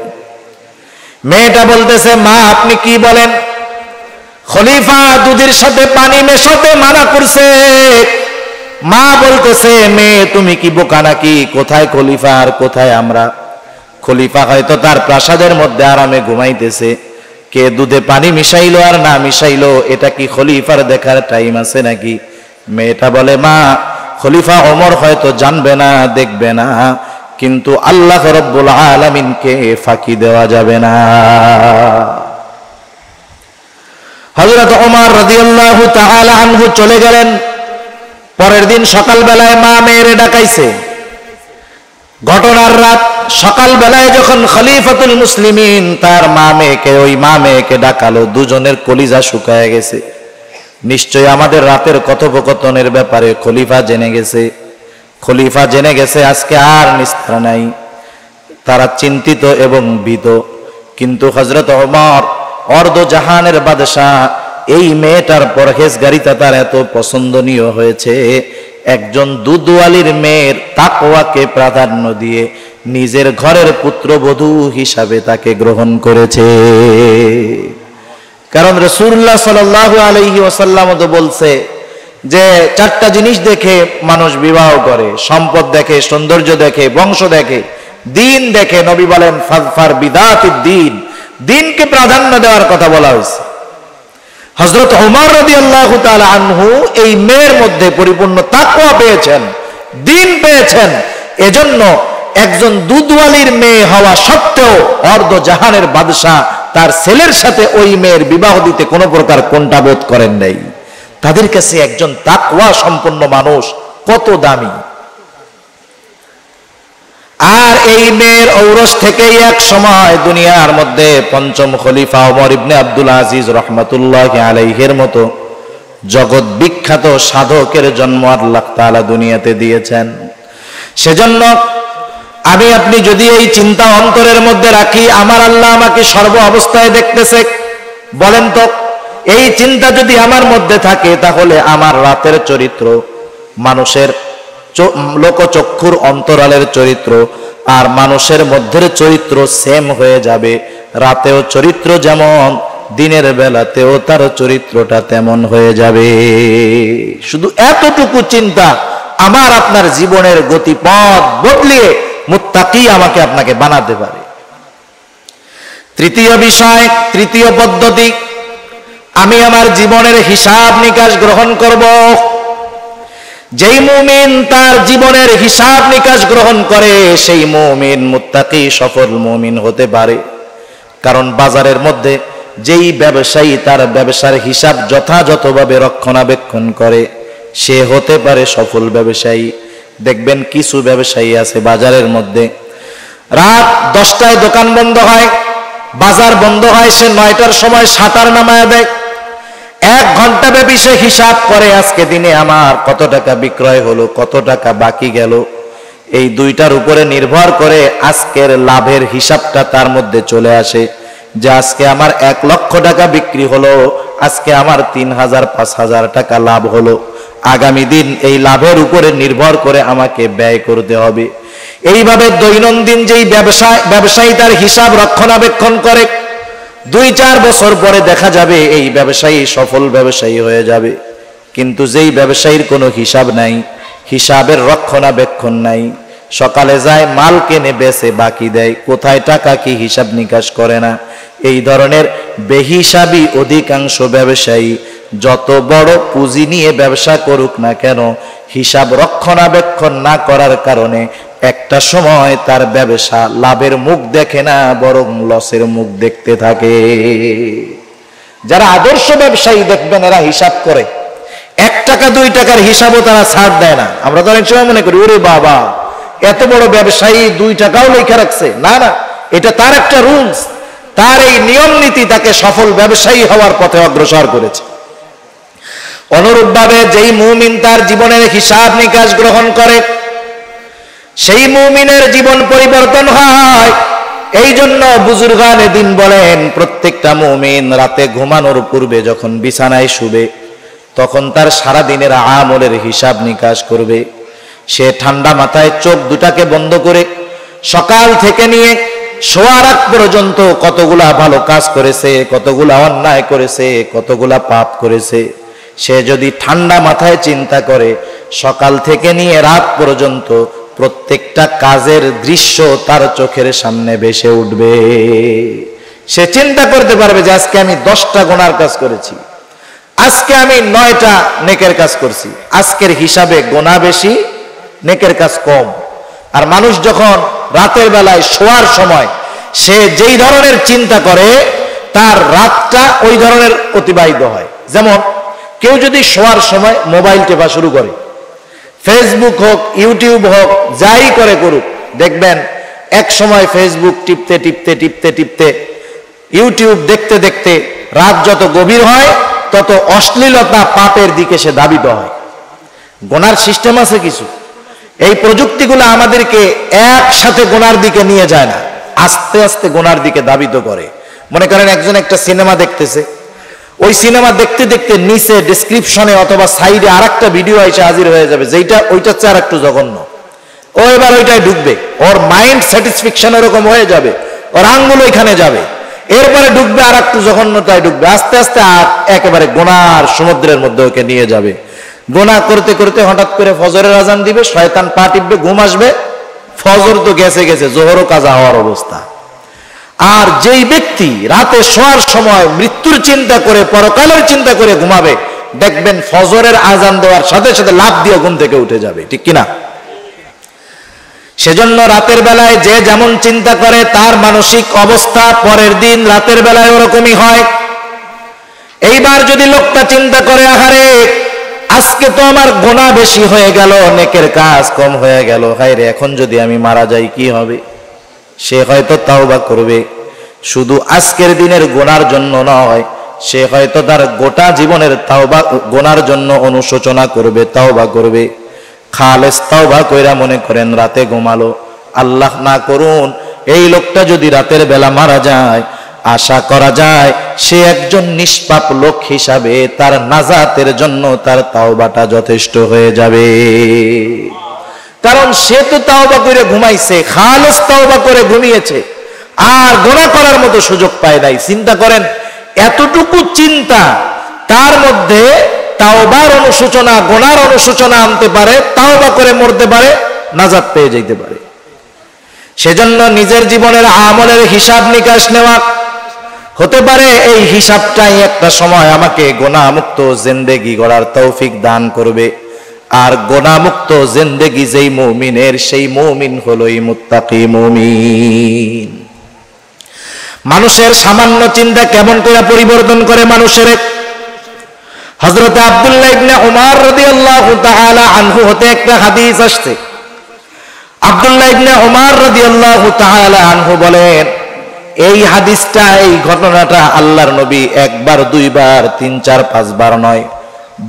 মেয়েটা বলতেছে, মা আপনি কি বলেন? খলিফা দুধের সাথে পানি মেশাতে মানা করছে। মা বলতেছে, মেয়ে তুমি কি বোকা নাকি? কোথায় খলিফা আর কোথায় আমরা? খলিফা হয়তো তার প্রাসাদের মধ্যে আরামে ঘুমাইতেছে, কে দুধে পানি মিশাইলো আর না মিশাইলো এটা কি খলিফার দেখার টাইম আছে নাকি? মেয়েটা বলে, মা খলিফা ওমর হয়তো জানবে না, দেখবে না, কিন্তু আল্লাহ রাব্বুল আলামিনকে ফাঁকি দেওয়া যাবে না। হযরত ওমর রাদিয়াল্লাহু তাআলা আনহু চলে গেলেন। পরের দিন সকালবেলায় মা মেয়েরে ডাকাইছে। ঘটনার রাত সকালবেলায় যখন খলিফাতুল মুসলিমিন তার ওই মা মেয়েকে ডাকালো, দুজনের কলিজা শুকায় গেছে। নিশ্চয় আমাদের রাতের কথোপকথনের ব্যাপারে খলিফা জেনে গেছে। খলিফা জেনে গেছে, আজকে আর নিস্তার নাই। তারা চিন্তিত এবং ভীত। কিন্তু হযরত ওমর অর্ধ জাহানের বাদশাহ, এই মেয়েটার পরহেজগারিতা তার এত পছন্দনীয় হয়েছে, একজন দুধওয়ালির মেয়ের তাকওয়াকে প্রাধান্য দিয়ে নিজের ঘরের পুত্রবধূ হিসাবে তাকে গ্রহণ করেছে। কারণ রাসূলুল্লাহ সাল্লাল্লাহু আলাইহি ওয়াসাল্লাম তো বলছে যে চারটা জিনিস দেখে মানুষ বিবাহ করে, সম্পদ দেখে, সৌন্দর্য দেখে, বংশ দেখে, দিন দেখে। নবী বলেন, ফাযফার বিদাতিদ দ্বীন, দিনকে প্রাধান্য দেওয়ার কথা বলা হয়েছে। হযরত ওমর রাদিয়াল্লাহু তাআলা আনহু এই মেয়ের মধ্যে পরিপূর্ণ তাকওয়া পেয়েছেন, দ্বীন পেয়েছেন। এজন্য একজন দুধওয়ালির মেয়ে হওয়া সত্ত্বেও অর্ধ জাহানের বাদশা তার ছেলের সাথে ওই মেয়ের বিবাহ দিতে কোনো প্রকার কোণঠাবোধ করেন নাই। তাদের কাছে একজন তাকওয়া সম্পন্ন মানুষ কত দামি। আর এই মেয়ের ঔরস থেকেই এক সময় দুনিয়ার মধ্যে পঞ্চম খলিফা ওমর ইবনে আব্দুল আজিজ রাহমাতুল্লাহি আলাইহির মতো জগৎ বিখ্যাত সাধকের জন্ম আল্লাহ তাআলা দুনিয়াতে দিয়েছেন। সেজন্য আমি আপনি যদি এই চিন্তা অন্তরের মধ্যে রাখি, আমার আল্লাহ আমাকে সর্ব অবস্থায় দেখতেছে, বলেন তো এই চিন্তা যদি আমার মধ্যে থাকে, তাহলে আমার রাতের চরিত্র, মানুষের লোকচক্ষুর অন্তরালের চরিত্র আর মানুষের মধ্যের চরিত্র সেম হয়ে যাবে। রাতেও চরিত্র যেমন, দিনের বেলাতেও তার চরিত্রটা তেমন হয়ে যাবে। শুধু এতটুকু চিন্তা আমার আপনার জীবনের গতিপথ বদলিয়ে মুত্তাকি আমাকে আপনাকে বানাতে পারে। তৃতীয় বিষয়, তৃতীয় পদ্ধতি, আমি আমার জীবনের হিসাব নিকাশ গ্রহণ করব। যেই মুমিন তার জীবনের হিসাব নিকাশ গ্রহণ করে, সেই মুমিন মুত্তাকি সফল মুমিন হতে পারে। কারণ বাজারের মধ্যে যেই ব্যবসায়ী তার ব্যবসার হিসাব যথাযথভাবে রক্ষণাবেক্ষণ করে, সে হতে পারে সফল ব্যবসায়ী। দেখবেন কিছু ব্যবসায়ী আছে বাজারের মধ্যে, রাত 10টায় দোকান বন্ধ হয়, বাজার বন্ধ হয়, সে 9টার সময় শাটার নামায় দেয়। 1 ঘন্টা ব্যাপী সে হিসাব করে আজকে দিনে আমার কত টাকা বিক্রয় হলো, কত টাকা বাকি গেল। এই দুইটার উপরে নির্ভর করে আজকের লাভের হিসাবটা তার মধ্যে চলে আসে যে আজকে আমার 1 লক্ষ টাকা বিক্রি হলো, আজকে আমার 3000 5000 টাকা লাভ হলো। আগামী দিন এই লাভের উপরে নির্ভর করে আমাকে ব্যয় করতে হবে। এইভাবে দৈনন্দিন যেই ব্যবসায়ী তার হিসাব রক্ষণাবেক্ষণ করে, 2-4 বছর পরে দেখা যাবে এই ব্যবসায়ী সফল ব্যবসায়ী হয়ে যাবে। কিন্তু যেই ব্যবসায়ীর কোনো হিসাব নাই, হিসাবের রক্ষণাবেক্ষণ নাই, সকালে যায় মাল কেনে বেচে বাকি দেয়, কোথায় টাকা কি হিসাব নিকাশ করে না, এই ধরনের বেহিসাবি অধিকাংশ ব্যবসায়ী যত বড় পুঁজি নিয়ে ব্যবসা করুক না কেন, হিসাব রক্ষণাবেক্ষণ না করার কারণে একটা সময় তার ব্যবসা লাভের মুখ দেখে না, বরং লসের মুখ দেখতে থাকে। যারা আদর্শ ব্যবসায়ী দেখবেন এরা হিসাব করে, 1 টাকা 2 টাকার হিসাবও তারা ছাড় দেয় না। আমরা তো অনেক সময় মনে করি ওরে বাবা এত বড় ব্যবসায়ী 2 টাকাও লেখা রাখছে, না না, এটা তার একটা রুলস, তার এই নিয়ম নীতি তাকে সফল ব্যবসায়ী হওয়ার পথে অগ্রসর করেছে। অনুরূপভাবে যেই মুমিন তার জীবনের হিসাব নিকাশ গ্রহণ করে, সেই মুমিনের জীবন পরিবর্তন হয়। এই জন্য বুজুর্গানে দিন বলেন, প্রত্যেকটা মুমিন রাতে ঘুমানোর পূর্বে যখন বিছানায় শুবে, তখন তার সারা দিনের আমলের হিসাব নিকাশ করবে। সে ঠান্ডা মাথায় চোখ দুটাকে বন্ধ করে সকাল থেকে নিয়ে শোয়ার আগ পর্যন্ত কতগুলা ভালো কাজ করেছে, কতগুলা অন্যায় করেছে, কতগুলা পাপ করেছে, সে যদি ঠান্ডা মাথায় চিন্তা করে, সকাল থেকে নিয়ে রাত পর্যন্ত প্রত্যেকটা কাজের দৃশ্য তার চোখের সামনে ভেসে উঠবে। সে চিন্তা করতে পারবে যে আজকে আমি 10টা গুনার কাজ করেছি, আজকে আমি 9টা নেকের কাজ করছি। আজকের হিসাবে গুনাহ বেশি, নেকের কাজ কম। আর মানুষ যখন রাতের বেলায় শোয়ার সময় সে যেই ধরনের চিন্তা করে, তার রাতটা ওই ধরনের অতিবাহিত হয়। যেমন কেউ যদি শোয়ার সময় মোবাইল টেপা শুরু করে, ফেসবুক হোক ইউটিউব হোক যাই করে করুক, দেখবেন এক সময় ফেসবুক টিপতে টিপতে টিপতে টিপতে ইউটিউব দেখতে দেখতে রাত যত গভীর হয় তত অশ্লীলতা পাপের দিকে সে ধাবিত হয়। গোনার সিস্টেম আছে কিছু, এই প্রযুক্তিগুলো আমাদেরকে একসাথে গোনার দিকে নিয়ে যায় না, আস্তে আস্তে গোনার দিকে ধাবিত করে। মনে করেন একজন একটা সিনেমা দেখতেছে, ওই সিনেমা দেখতে দেখতে নিচে ডেসক্রিপশনে অথবা সাইডে আরেকটা ভিডিও এসে হাজির হয়ে যাবে, যেটা ওইটার চেয়ে আরেকটু জঘন্য। ও এবার ওইটাই ঢুকবে, ওর মাইন্ড স্যাটিসফ্যাকশন এরকম হয়ে যাবে, ওর আঙ্গুল ওইখানে যাবে, এরপরে ঢুকবে আর একটু জঘন্যতায় ঢুকবে, আস্তে আস্তে আর একেবারে গোনার সমুদ্রের মধ্যে ওকে নিয়ে যাবে। গোনা করতে করতে হঠাৎ করে ফজরের আজান দিবে, শয়তান পা টিপবে, ঘুম আসবে, ফজর তো গেছে গেছে, জোহরও কাজা হওয়ার অবস্থা। আর যেই ব্যক্তি রাতে শোয়ার সময় মৃত্যুর চিন্তা করে, পরকালের চিন্তা করে ঘুমাবে, দেখবেন ফজরের আজান দেওয়ার সাথে সাথে লাফ দিয়ে ঘুম থেকে উঠে যাবে, ঠিক কিনা? সেজন্য রাতের বেলায় যে যেমন চিন্তা করে তার মানসিক অবস্থা পরের দিন রাতের বেলায় ওরকমই হয়। এইবার যদি লোকটা চিন্তা করে, আহারে আজকে তো আমার গোনা বেশি হয়ে গেল, নেকের কাজ কম হয়ে গেল, হায় রে এখন যদি আমি মারা যাই কি হবে? সে হয়তো তাওবা করবে, শুধু আজকের দিনের গোনার জন্য নয়, সে হয়তো তার গোটা জীবনের তাওবা গোনার জন্য অনুশোচনা করবে, তাওবা করবে। খালেস তাওবা কইরা মনে করেন রাতে ঘুমালো, আল্লাহ না করুন এই লোকটা যদি রাতের বেলা মারা যায়, আশা করা যায় সে একজন নিষ্পাপ লোক হিসাবে তার নাজাতের জন্য তার তাওবাটা যথেষ্ট হয়ে যাবে। কারণ সে তো তাওবা করে ঘুমাইছে, খালেস তাওবা করে ঘুমিয়েছে, আর গোনা করার মতো সুযোগ পায় নাই। চিন্তা করেন এতটুকু চিন্তা তার মধ্যে তাওবার অনুশোচনা, গোনার অনুশোচনা আনতে পারে, তাওবা করে মরতে পারে, নাজাত পেয়ে যেতে পারে। সেজন্য নিজের জীবনের আমলের হিসাব নিকাশ নেওয়া, হতে পারে এই হিসাবটাই একটা সময় আমাকে গোনামুক্ত জিন্দেগি গড়ার তৌফিক দান করবে। আর গোনামুক্ত জিন্দেগি যেই মুমিনের, সেই মুমিন হলোই মুত্তাকি মুমিন। মানুষের সামান্য চিন্তা কেমন করে পরিবর্তন করে মানুষের। হযরত আব্দুল্লাহ ইবনে উমর রাদিয়াল্লাহু তাআলা আনহু হতে একটা হাদিস আসছে। আব্দুল্লাহ ইবনে উমর রাদিয়াল্লাহু তাআলা আনহু বলেন, এই হাদিসটা, এই ঘটনাটা আল্লাহর নবী একবার, দুইবার, 3, 4, 5 বার নয়,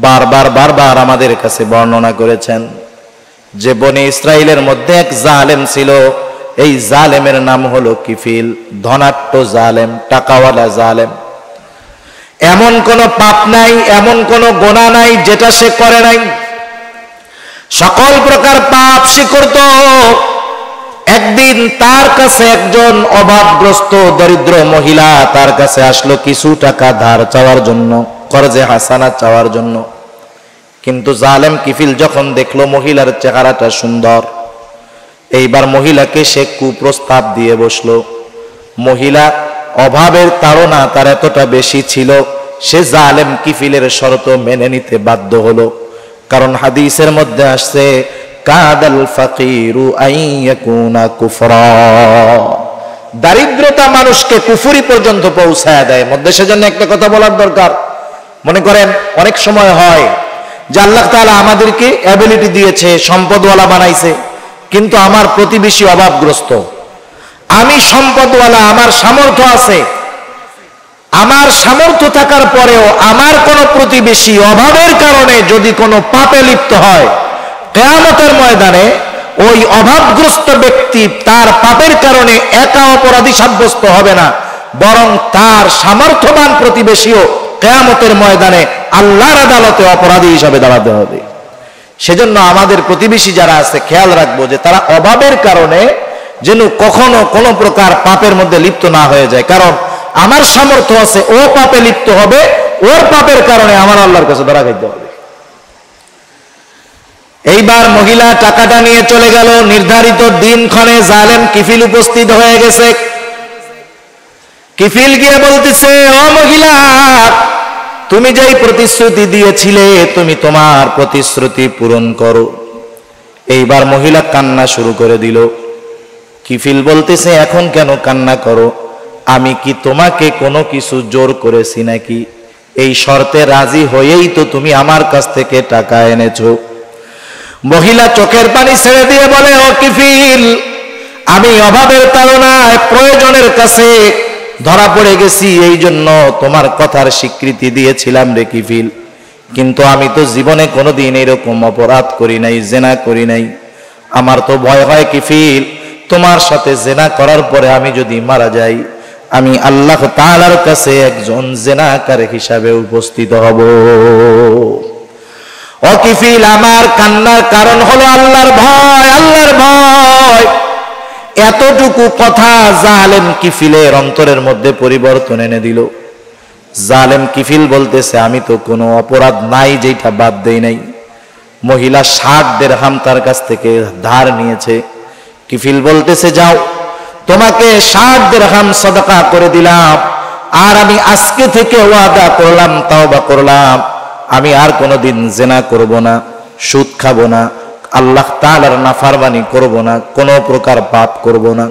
বারবার আমাদের কাছে বর্ণনা করেছেন যে বনি ইসরাইলের মধ্যে এক জালেম ছিল। এই জালেমের নাম হলো কিফিল, ধনাঢ্য জালেম, টাকাওয়ালা জালেম। এমন কোন পাপ নাই, এমন কোন গুনাহ নাই যেটা সে করে নাই। সকল প্রকার পাপ সে করত। একদিন তার কাছে একজন অভাবগ্রস্ত দরিদ্র মহিলা তার কাছে আসলো কিছু টাকা ধার চাওয়ার জন্য, কর্জে হাসানা চাওয়ার জন্য। কিন্তু জালেম কিফিল যখন দেখলো মহিলার চেহারাটা সুন্দর, এইবার মহিলাকে সে কুপ্রস্তাব দিয়ে বসলো। মহিলা অভাবের তাড়না তার এতটা বেশি ছিল, সে জালেম কিফিলের শর্ত মেনে নিতে বাধ্য হলো। কারণ হাদিসের মধ্যে আসছে কাদাল ফাকিরু আইয়াকুনা কুফরা, দারিদ্রতা মানুষকে কুফরি পর্যন্ত পৌঁছায় দেয় মধ্যে। সেজন্য একটা কথা বলার দরকার। মনে করেন অনেক সময় হয় যে আল্লাহ তাআলা আমাদেরকে অ্যাবিলিটি দিয়েছে, সম্পদওয়ালা বানাইছে, কিন্তু আমার প্রতিবেশী অভাবগ্রস্ত। আমি সম্পদওয়ালা, আমার সামর্থ্য আছে, আমার সামর্থ্য থাকার পরেও আমার কোন প্রতিবেশী অভাবের কারণে যদি কোনো পাপে লিপ্ত হয়, কিয়ামতের ময়দানে ওই অভাবগ্রস্ত ব্যক্তি তার পাপের কারণে একা অপরাধী সাব্যস্ত হবে না, বরং তার সামর্থ্যবান প্রতিবেশীও কিয়ামতের ময়দানে আল্লাহর আদালতে অপরাধী হিসাবে দাঁড়াতে হবে। সেজন্য আমাদের প্রতিবেশী যারা আছে খেয়াল রাখবো যে তারা অভাবের কারণে যেন কখনো কোনো প্রকার পাপের মধ্যে লিপ্ত না হয়ে যায়। কারণ আমার সামর্থ্য আছে, ও পাপে লিপ্ত হবে, ওর পাপের কারণে আমার আল্লাহর কাছে ধরা খাইতে হবে। এইবার মহিলা টাকাটা নিয়ে চলে গেল। নির্ধারিত দিনক্ষণে জালেম কিফিল উপস্থিত হয়ে গেছে। কিফিল গিয়ে বলতেছে, ও মহিলা, তুমি যেই প্রতিশ্রুতি দিয়েছিলে তুমি তোমার প্রতিশ্রুতি পূরণ করো। এইবার মহিলা কান্না শুরু করে দিল। কিফিল বলতেছে, এখন কেন কান্না করো? আমি কি তোমাকে কোনো কিছু জোর করেছি নাকি? এই শর্তে রাজি হয়েই তো তুমি আমার কাছ থেকে টাকা এনেছো। মহিলা চোখের পানি ছেড়ে দিয়ে বলে, ও কিফিল, আমি অভাবের তাড়নায় প্রয়োজনের কাছে ধরা পড়ে গেছি, এই জন্য তোমার কথার স্বীকৃতি দিয়েছিলাম রে কিফিল। কিন্তু আমি তো জীবনে কোনোদিন এরকম অপরাধ করি নাই, জেনা করি নাই। আমার তো ভয় হয় কিফিল, তোমার সাথে জেনা করার পরে আমি যদি মারা যাই, আমি আল্লাহ তাআলার কাছে একজন জেনাকার হিসাবে উপস্থিত হব। ও কিফিল, আমার কান্নার কারণ হলো আল্লাহর ভয়, আল্লাহর ভয়। এতটুকু কথা জালেম কিফিলের অন্তরের মধ্যে পরিবর্তন এনে দিল। জালেম কিফিল বলতেছে, আমি তো কোনো অপরাধ নাই যেটা বাদ দেই নাই। মহিলা 60 দিরহাম তার কাছ থেকে ধার নিয়েছে। কিফিল বলতেছে, যাও, তোমাকে 60 দিরহাম সাদাকা করে দিলাম, আর আমি আজকে থেকে ওয়াদা করলাম, তাওবা করলাম, আমি আর কোনোদিন জেনা করব না, সুদ খাবো না, আল্লাহ তাআলার নাফরমানি করব না, কোনো প্রকার পাপ করব না।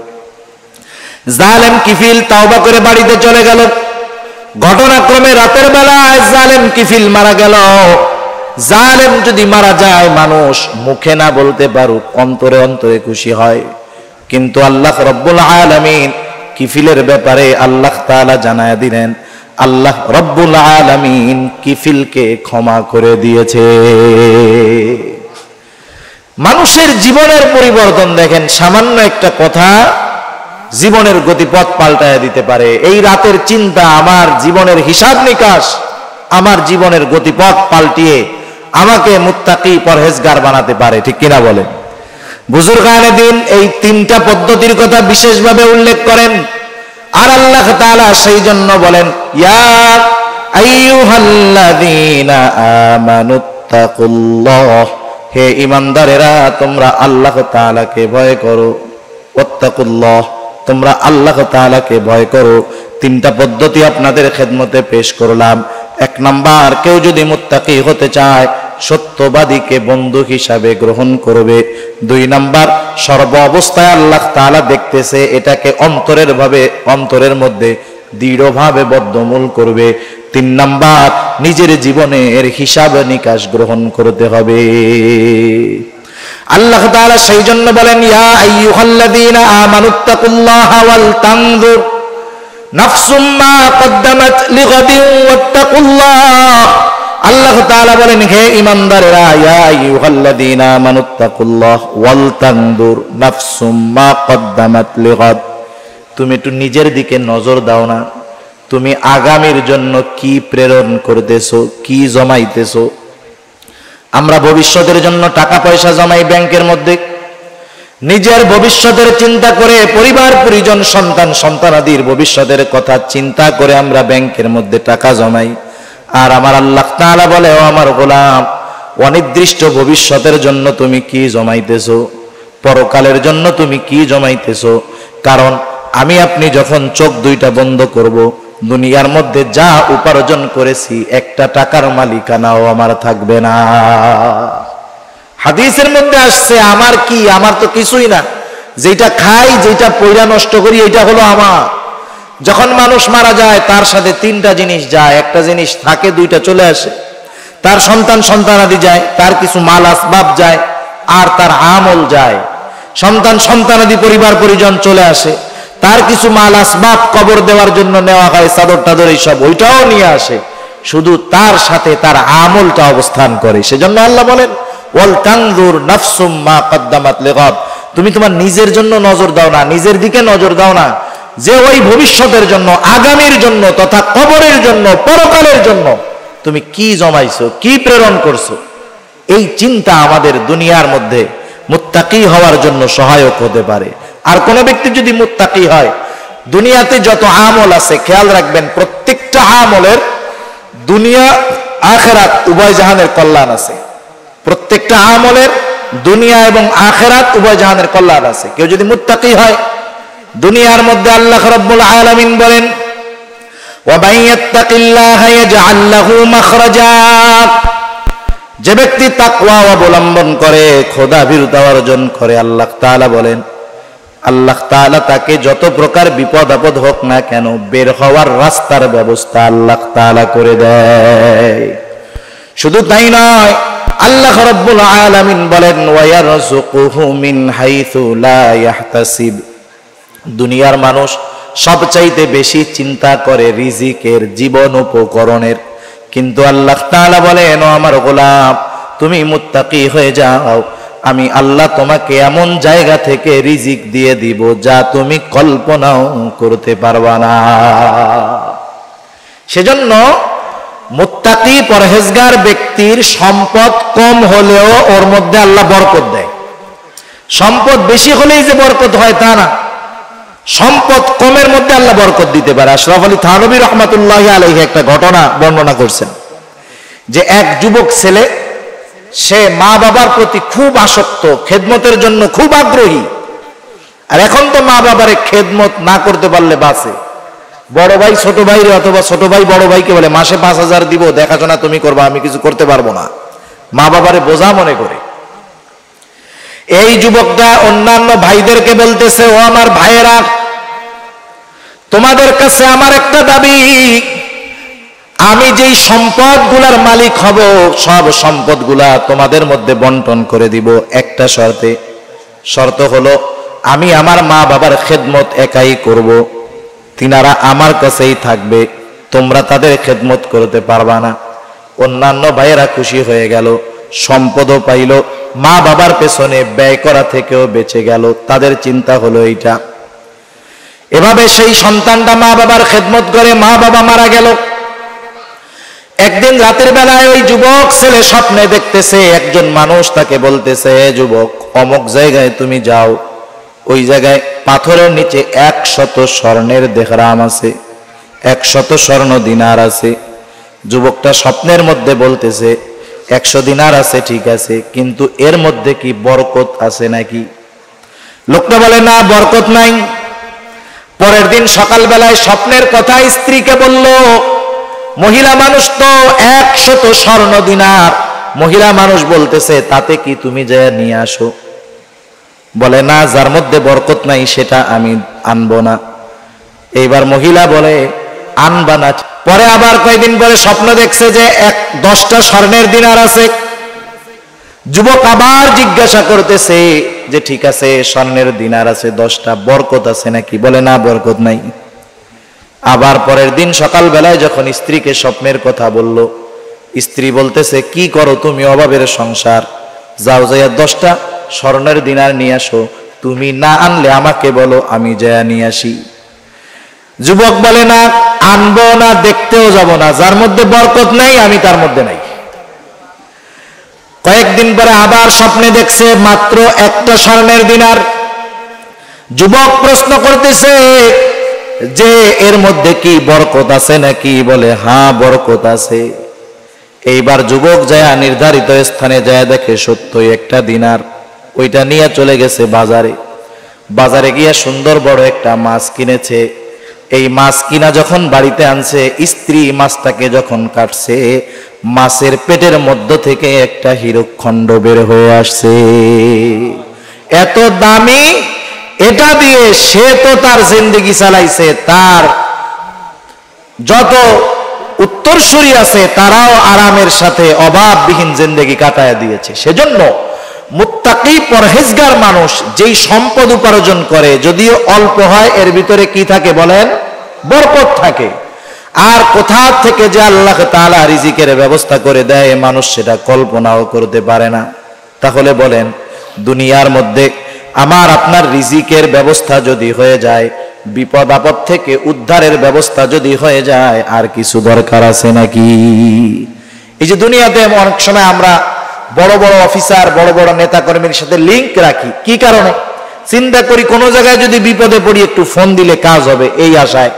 জালেম কিফিল তাওবা করে বাড়িতে চলে গেল। ঘটনাক্রমে রাতের বেলায় জালেম কিফিল মারা গেল। জালেম যদি মারা যায়, মানুষ মুখে না বলতে পারুক, অন্তরে অন্তরে খুশি হয়। কিন্তু আল্লাহ রব্বুল আলামিন কিফিলের ব্যাপারে আল্লাহ তাআলা জানায় দিলেন, আল্লাহ রব্বুল আলামিন কিফিলকে ক্ষমা করে দিয়েছে। মানুষের জীবনের পরিবর্তন দেখেন, সামান্য একটা কথা জীবনের গতিপথ পাল্টায় দিতে পারে। এই রাতের চিন্তা আমার জীবনের হিসাব নিকাশ, আমার জীবনের গতিপথ পাল্টিয়ে আমাকে মুত্তাকি পরহেজগার বানাতে পারে, ঠিক কিনা বলেন? বুজুর্গানে দিন এই 3টা পদ্ধতির কথা বিশেষভাবে উল্লেখ করেন। আর আল্লাহ তাআলা সেই জন্য বলেন, ইয়া আইয়ুহাল্লাযীনা আমানুত্তাকুল্লাহ, হে ঈমানদারেরা, তোমরা আল্লাহ তাআলাকে ভয় করো। ওয়াত্তাকুল্লাহ, তোমরা আল্লাহ তাআলাকে ভয় করো। 3টা পদ্ধতি আপনাদের খেদমতে পেশ করলাম। 1 নাম্বার, কেউ যদি মুত্তাকি হতে চায়, সত্যবাদীকে বন্ধু হিসাবে গ্রহণ করবে। 2 নাম্বার, সর্ব অবস্থায় আল্লাহ তাআলা দেখতেছে, এটাকে অন্তরের মধ্যে দৃঢ়ভাবে বদ্ধমূল করবে। 3 নাম্বার, নিজের জীবনের হিসাব নিকাশ গ্রহণ করতে হবে। আল্লাহ তাআলা সেই জন্য বলেন, ইয়া আইয়ুহাল্লাযীনা আমানুত্তাকুল্লাহা ওয়াল তানজুর নাফসুম মা কদ্দামাত লিগাদিন ওয়াত্তাকুল্লাহ। আল্লাহ তাআলা বলেন, হে ঈমানদারেরা, ইয়া আইয়ুহাল্লাযীনা আমানুত্তাকুল্লাহ ওয়াল তানদুর নাফসুম মা কদ্দামাত লিগাদ। তুমি একটু নিজের দিকে নজর দাও না, তুমি আগামীর জন্য কি প্রেরণ করতেছো, কি জমাইতেছো। আমরা ভবিষ্যতের জন্য টাকা পয়সা জমাই ব্যাংকের মধ্যে, নিজের ভবিষ্যতের চিন্তা করে, পরিবার পরিজন সন্তান সন্তানাদির ভবিষ্যতের কথা চিন্তা করে আমরা ব্যাংকের মধ্যে টাকা জমাই। আর আমার আল্লাহ তাআলা বলে, ও আমার গোলাম, অনির্দিষ্ট ভবিষ্যতের জন্য তুমি কি জমাইতেছো, পরকালের জন্য তুমি কি জমাইতেছো। কারণ আমি আপনি যখন চোখ দুইটা বন্ধ করব, দুনিয়ার মধ্যে যা উপার্জন করেছি একটা টাকার মালিকানাও আমার থাকবে না। হাদিসের মধ্যে আসছে, আমার কি, আমার তো কিছুই না, যেটা খাই যেটা পয়রা নষ্ট করি এটা হলো আমার। যখন মানুষ মারা যায় তার সাথে তিনটা জিনিস যায়, একটা জিনিস থাকে, দুইটা চলে আসে। তার সন্তান সন্তানাদি যায়, তার কিছু মাল আসবাব যায়, আর তার আমল যায়। সন্তান সন্তানাদি পরিবার পরিজন চলে আসে, তার কিছু মাল আসবাব কবর দেওয়ার জন্য নেওয়া হয়, চাদর টাদর এইসব, ওইটাও নিয়ে আসে। শুধু তার সাথে তার আমলটা অবস্থান করে। সেজন্য আল্লাহ বলেন, ওয়াল তানজুর নাফসুম মা কদ্দামাত লিগাদ। তুমি তোমার নিজের জন্য নজর দাও না, নিজের দিকে নজর দাও না, যে ওই ভবিষ্যতের জন্য, আগামীর জন্য তথা কবরের জন্য, পরকালের জন্য তুমি কি জমাইছো, কি প্রেরণ করছো। এই চিন্তা আমাদের দুনিয়ার মধ্যে মুত্তাকি হওয়ার জন্য সহায়ক হতে পারে। আর কোন ব্যক্তি যদি মুত্তাকি হয়, দুনিয়াতে যত আমল আছে, খেয়াল রাখবেন প্রত্যেকটা আমলের দুনিয়া আখিরাত উভয় জাহানের কল্যাণ আছে। প্রত্যেকটা আমলের দুনিয়া এবং আখিরাত উভয় জাহানের কল্যাণ আছে। কেউ যদি মুত্তাকি হয়, দুনিয়ার মধ্যে আল্লাহ রাব্বুল আলামিন বলেন, ওয়া মান ইয়াত্তাকিল্লাহা ইয়াজআল লাহু মাখরাজা। যে ব্যক্তি তাকওয়া অবলম্বন করে, খোদা ভীরুতা অর্জন করে, আল্লাহ তাআলা বলেন, আল্লাহ তাআলা তাকে যত প্রকার বিপদ আপদ হোক না কেন, বের হওয়ার রাস্তার ব্যবস্থা আল্লাহ তাআলা করে দেয়। শুধু তাই নয়, আল্লাহ রাব্বুল আলামিন বলেন, ওয়া ইয়ারযুকুহু মিন হাইসু লা ইয়াহতাসিব। দুনিয়ার মানুষ সবচাইতে বেশি চিন্তা করে রিজিকের, জীবন উপকরণের, কিন্তু আল্লাহ তাআলা বলেন, ও আমার গোলাম, তুমি মুত্তাকি হয়ে যাও, আমি আল্লাহ তোমাকে এমন জায়গা থেকে রিজিক দিয়ে দিব যা তুমি কল্পনাও করতে পারবা না। সেজন্য মুত্তাকি পরহেজগার ব্যক্তির সম্পদ কম হলেও ওর মধ্যে আল্লাহ বরকত দেয়। সম্পদ বেশি হলেই যে বরকত হয় তা না, সম্পদ কমের মধ্যে আল্লাহ বরকত দিতে পারে। আশরাফ আলী থানভী রহমাতুল্লাহি আলাইহি একটা ঘটনা বর্ণনা করছেন, যে এক যুবক ছেলে, সে মা বাবার প্রতি খুব আসক্ত, খেদমতের জন্য খুব আগ্রহী। আর এখন তো মা বাবারে খেদমত না করতে পারলে বাঁচে। বড় ভাই ছোট ভাইরে, অথবা ছোট ভাই বড় ভাইকে বলে, মাসে 5,000 দিব, দেখাশোনা তুমি করবা, আমি কিছু করতে পারবো না। মা বাবারে বোঝা মনে করে। এই যুবকটা অন্যান্য ভাইদেরকে বলতেছে, ও আমার ভাইয়েরা, তোমাদের কাছে আমার একটা দাবি, আমি যেই সম্পদগুলার মালিক হব, সব সম্পদগুলা তোমাদের মধ্যে বন্টন করে দিব একটা শর্তে। শর্ত হলো, আমি আমার মা বাবার খেদমত একাই করব, তিনারা আমার কাছেই থাকবে, তোমরা তাদের খেদমত করতে পারবা না। অন্যান্য ভাইয়েরা খুশি হয়ে গেল, সম্পদও পাইল, মা বাবার পেছনে ব্যয় করা থেকেও বেঁচে গেল। তাদের চিন্তা হলো এইটা। এভাবে সেই সন্তানটা মা বাবার খেদমত করে, মা বাবা মারা গেল। একদিন রাতের বেলায় ওই যুবক ছেলে স্বপ্নে দেখতেছে, একজন মানুষ তাকে বলতেছে, হে যুবক, অমুক জায়গায় তুমি যাও, ওই জায়গায় পাথরের নিচে 100 স্বর্ণের দেহরাম আছে, 100 স্বর্ণ দিনার আছে। যুবকটা স্বপ্নের মধ্যে বলতেছে, 100 দিনার আছে ঠিক আছে, কিন্তু এর মধ্যে কি বরকত আছে নাকি? লোকটা বলে, না, বরকত নাই। পরের দিন সকালবেলায় স্বপ্নের কথা স্ত্রীকে বলল, মহিলা মানুষ তো 100 স্বর্ণ দিনার। মহিলা মানুষ বলতেছে, তাতে কি, তুমি যায় নিয়ে আসো। বলে, না, যার মধ্যে বরকত নাই সেটা আমি আনবো না। এইবার মহিলা বলে, আনবা না। পরে আবার কয়েকদিন পরে স্বপ্ন দেখছে যে 10টা স্বর্ণের দিনার আছে। যুবক আবার জিজ্ঞাসা করতেছে যে, ঠিক আছে, স্বর্ণের দিনার আছে 10টা, বরকত আছে নাকি? বলে, না, বরকত নাই। আবার পরের দিন সকালবেলায় যখন স্ত্রীকে স্বপ্নের কথা বলল, স্ত্রী বলতেছে, কি করো তুমি, অভাবের সংসার, যাও যাইয়া 10টা স্বর্ণের দিনার নিয়ে আসো, তুমি না আনলে আমাকে বলো, আমি যাইয়া নিয়ে আসি। যুবক বলে, না আনবো না, দেখতেও যাব না, যার মধ্যে বরকত নেই আমি তার মধ্যে নাই। কয়েকদিন পরে আবার স্বপ্নে দেখছে মাত্র 1টা স্বর্ণের দিনার। যুবক প্রশ্ন করতেছে যে এর মধ্যে কি বরকত আছে নাকি? বলে, হ্যাঁ বরকত আছে। এইবার যুবক যায় নির্ধারিত স্থানে যায়, দেখে সত্যই 1টা দিনার। ওইটা নিয়ে চলে গেছে বাজারে। বাজারে গিয়ে সুন্দর বড় একটা মাছ কিনেছে। এই মাছ কিনা যখন বাড়িতে আনছে, স্ত্রী মাছটাকে যখন কাটছে, মাছের পেটের মধ্য থেকে একটা হীরকখণ্ড বের হয়ে আসছে। এত দামি, এটা দিয়ে সে তো তার জিন্দেগি চালাইছে, তার যত উত্তরসূরি আছে তারাও আরামের সাথে অভাববিহীন জিন্দেগি কাটায় দিয়েছে। সেজন্য মুত্তাকি পরহেজগার মানুষ যেই সম্পদ উপার্জন করে, যদিও অল্প হয়, এর ভিতরে কি থাকে বলেন? বরকত থাকে। আর কোথা থেকে যে আল্লাহ তাআলা রিজিকের ব্যবস্থা করে দেয়, মানুষ সেটা কল্পনাও করতে পারে না। তাহলে বলেন, দুনিয়ার মধ্যে আমার আপনার রিজিকের ব্যবস্থা যদি হয়ে যায়, বিপদ আপদ থেকে উদ্ধারের ব্যবস্থা যদি হয়ে যায়, আর কিছু দরকার আছে নাকি? এই যে দুনিয়াতে অনেক সময় আমরা বড় বড় অফিসার, বড় বড় নেতা কর্মীর সাথে লিংক রাখি, কি কারণে? চিন্তা করি কোনো জায়গায় যদি বিপদে পড়ি একটু ফোন দিলে কাজ হবে, এই আশায়।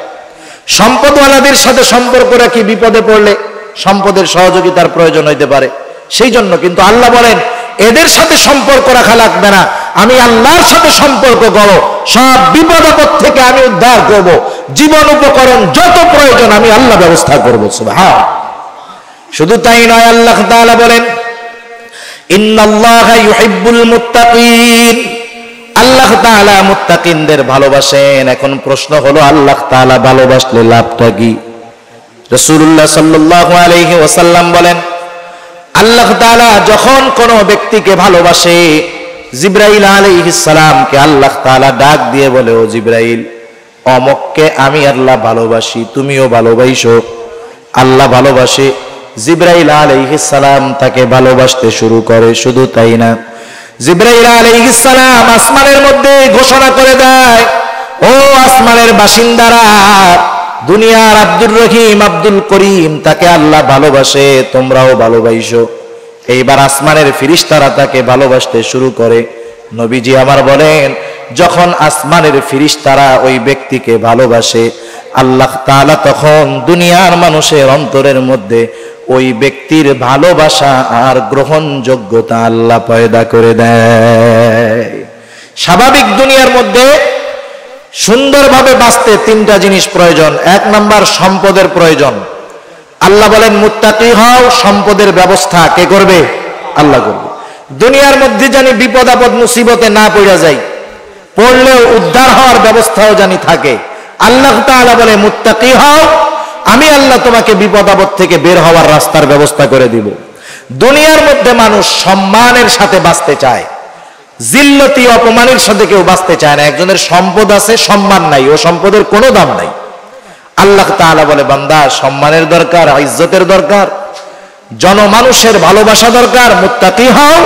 সম্পদওয়ালাদের সাথে সম্পর্ক রাখি, বিপদে পড়লে সম্পদের সহযোগিতার প্রয়োজন হইতে পারে, সেই জন্য। কিন্তু আল্লাহ বলেন, এদের সাথে সম্পর্ক রাখা লাগবে না, আমি আল্লাহর সাথে সম্পর্ক করো, সব বিপদ আপদ থেকে আমি উদ্ধার করব, জীবন উপকরণ যত প্রয়োজন আমি আল্লাহ ব্যবস্থা করব। সুবহান। শুধু তাই নয়, আল্লাহ তাআলা বলেন, ইন্নাল্লাহা ইউহিব্বুল মুত্তাকিন, আল্লাহ তাআলা মুত্তাকিনদের ভালোবাসেন। এখন প্রশ্ন হলো, আল্লাহ তাআলা ভালোবাসলে লাভটা কি? রাসূলুল্লাহ সাল্লাল্লাহু আলাইহি ওয়াসাল্লাম বলেন, আল্লাহ তাআলা যখন কোন ব্যক্তিকে ভালোবাসে, জিবরাইল আলাইহিস সালামকে আল্লাহ তাআলা ডাক দিয়ে বলে, ও জিবরাইল, অমুককে আমি আল্লাহ ভালোবাসি, তুমিও ভালোবাসো। আল্লাহ ভালোবাসে, জিবরাইল আলাইহিস সালাম তাকে ভালোবাসতে শুরু করে। শুধু তাই না, জিবরাইল আলাইহিস সালাম আসমানের মধ্যে ঘোষণা করে দেয়, ও আসমানের বাসিন্দারা, দুনিয়ার আব্দুর রহিম, আব্দুল করিম, তাকে আল্লাহ ভালোবাসে, তোমরাও ভালোবাসো। এইবার আসমানের ফিরিস্তারা তাকে ভালোবাসতে শুরু করে। নবীজি আমার বলেন, যখন আসমানের ফিরিস্তারা ওই ব্যক্তিকে ভালোবাসে, আল্লাহ তাআলা তখন দুনিয়ার মানুষের অন্তরের মধ্যে ওই ব্যক্তির ভালোবাসা আর গ্রহণযোগ্যতা আল্লাহ পয়দা করে দেয়। স্বাভাবিক দুনিয়ার মধ্যে সুন্দরভাবে বাঁচতে 3টা জিনিস প্রয়োজন। 1 নাম্বার, সম্পদের প্রয়োজন। আল্লাহ বলেন, মুত্তাকি হও, সম্পদের ব্যবস্থা কে করবে? আল্লাহ করবে। দুনিয়ার মধ্যে জানি বিপদ আপদ মুসিবতে না পড়া যায়, পড়লেও উদ্ধার হওয়ার ব্যবস্থাও জানি থাকে। আল্লাহ তাআলা বলে, মুত্তাকি হও, আমি আল্লাহ তোমাকে বিপদ আপদ থেকে বের হওয়ার রাস্তার ব্যবস্থা করে দিব। দুনিয়ার মধ্যে মানুষ সম্মানের সাথে বাঁচতে চায়, জিল্লতি অপমানের সাথে কেউ বাঁচতে চায় না। একজনের সম্পদ আছে, সম্মান নাই, ও সম্পদের কোনো দাম নাই। আল্লাহ তাআলা বলে, বান্দা, সম্মানের দরকার, ইজ্জতের দরকার, জনমানুষের ভালোবাসা দরকার, মুত্তাকি হও,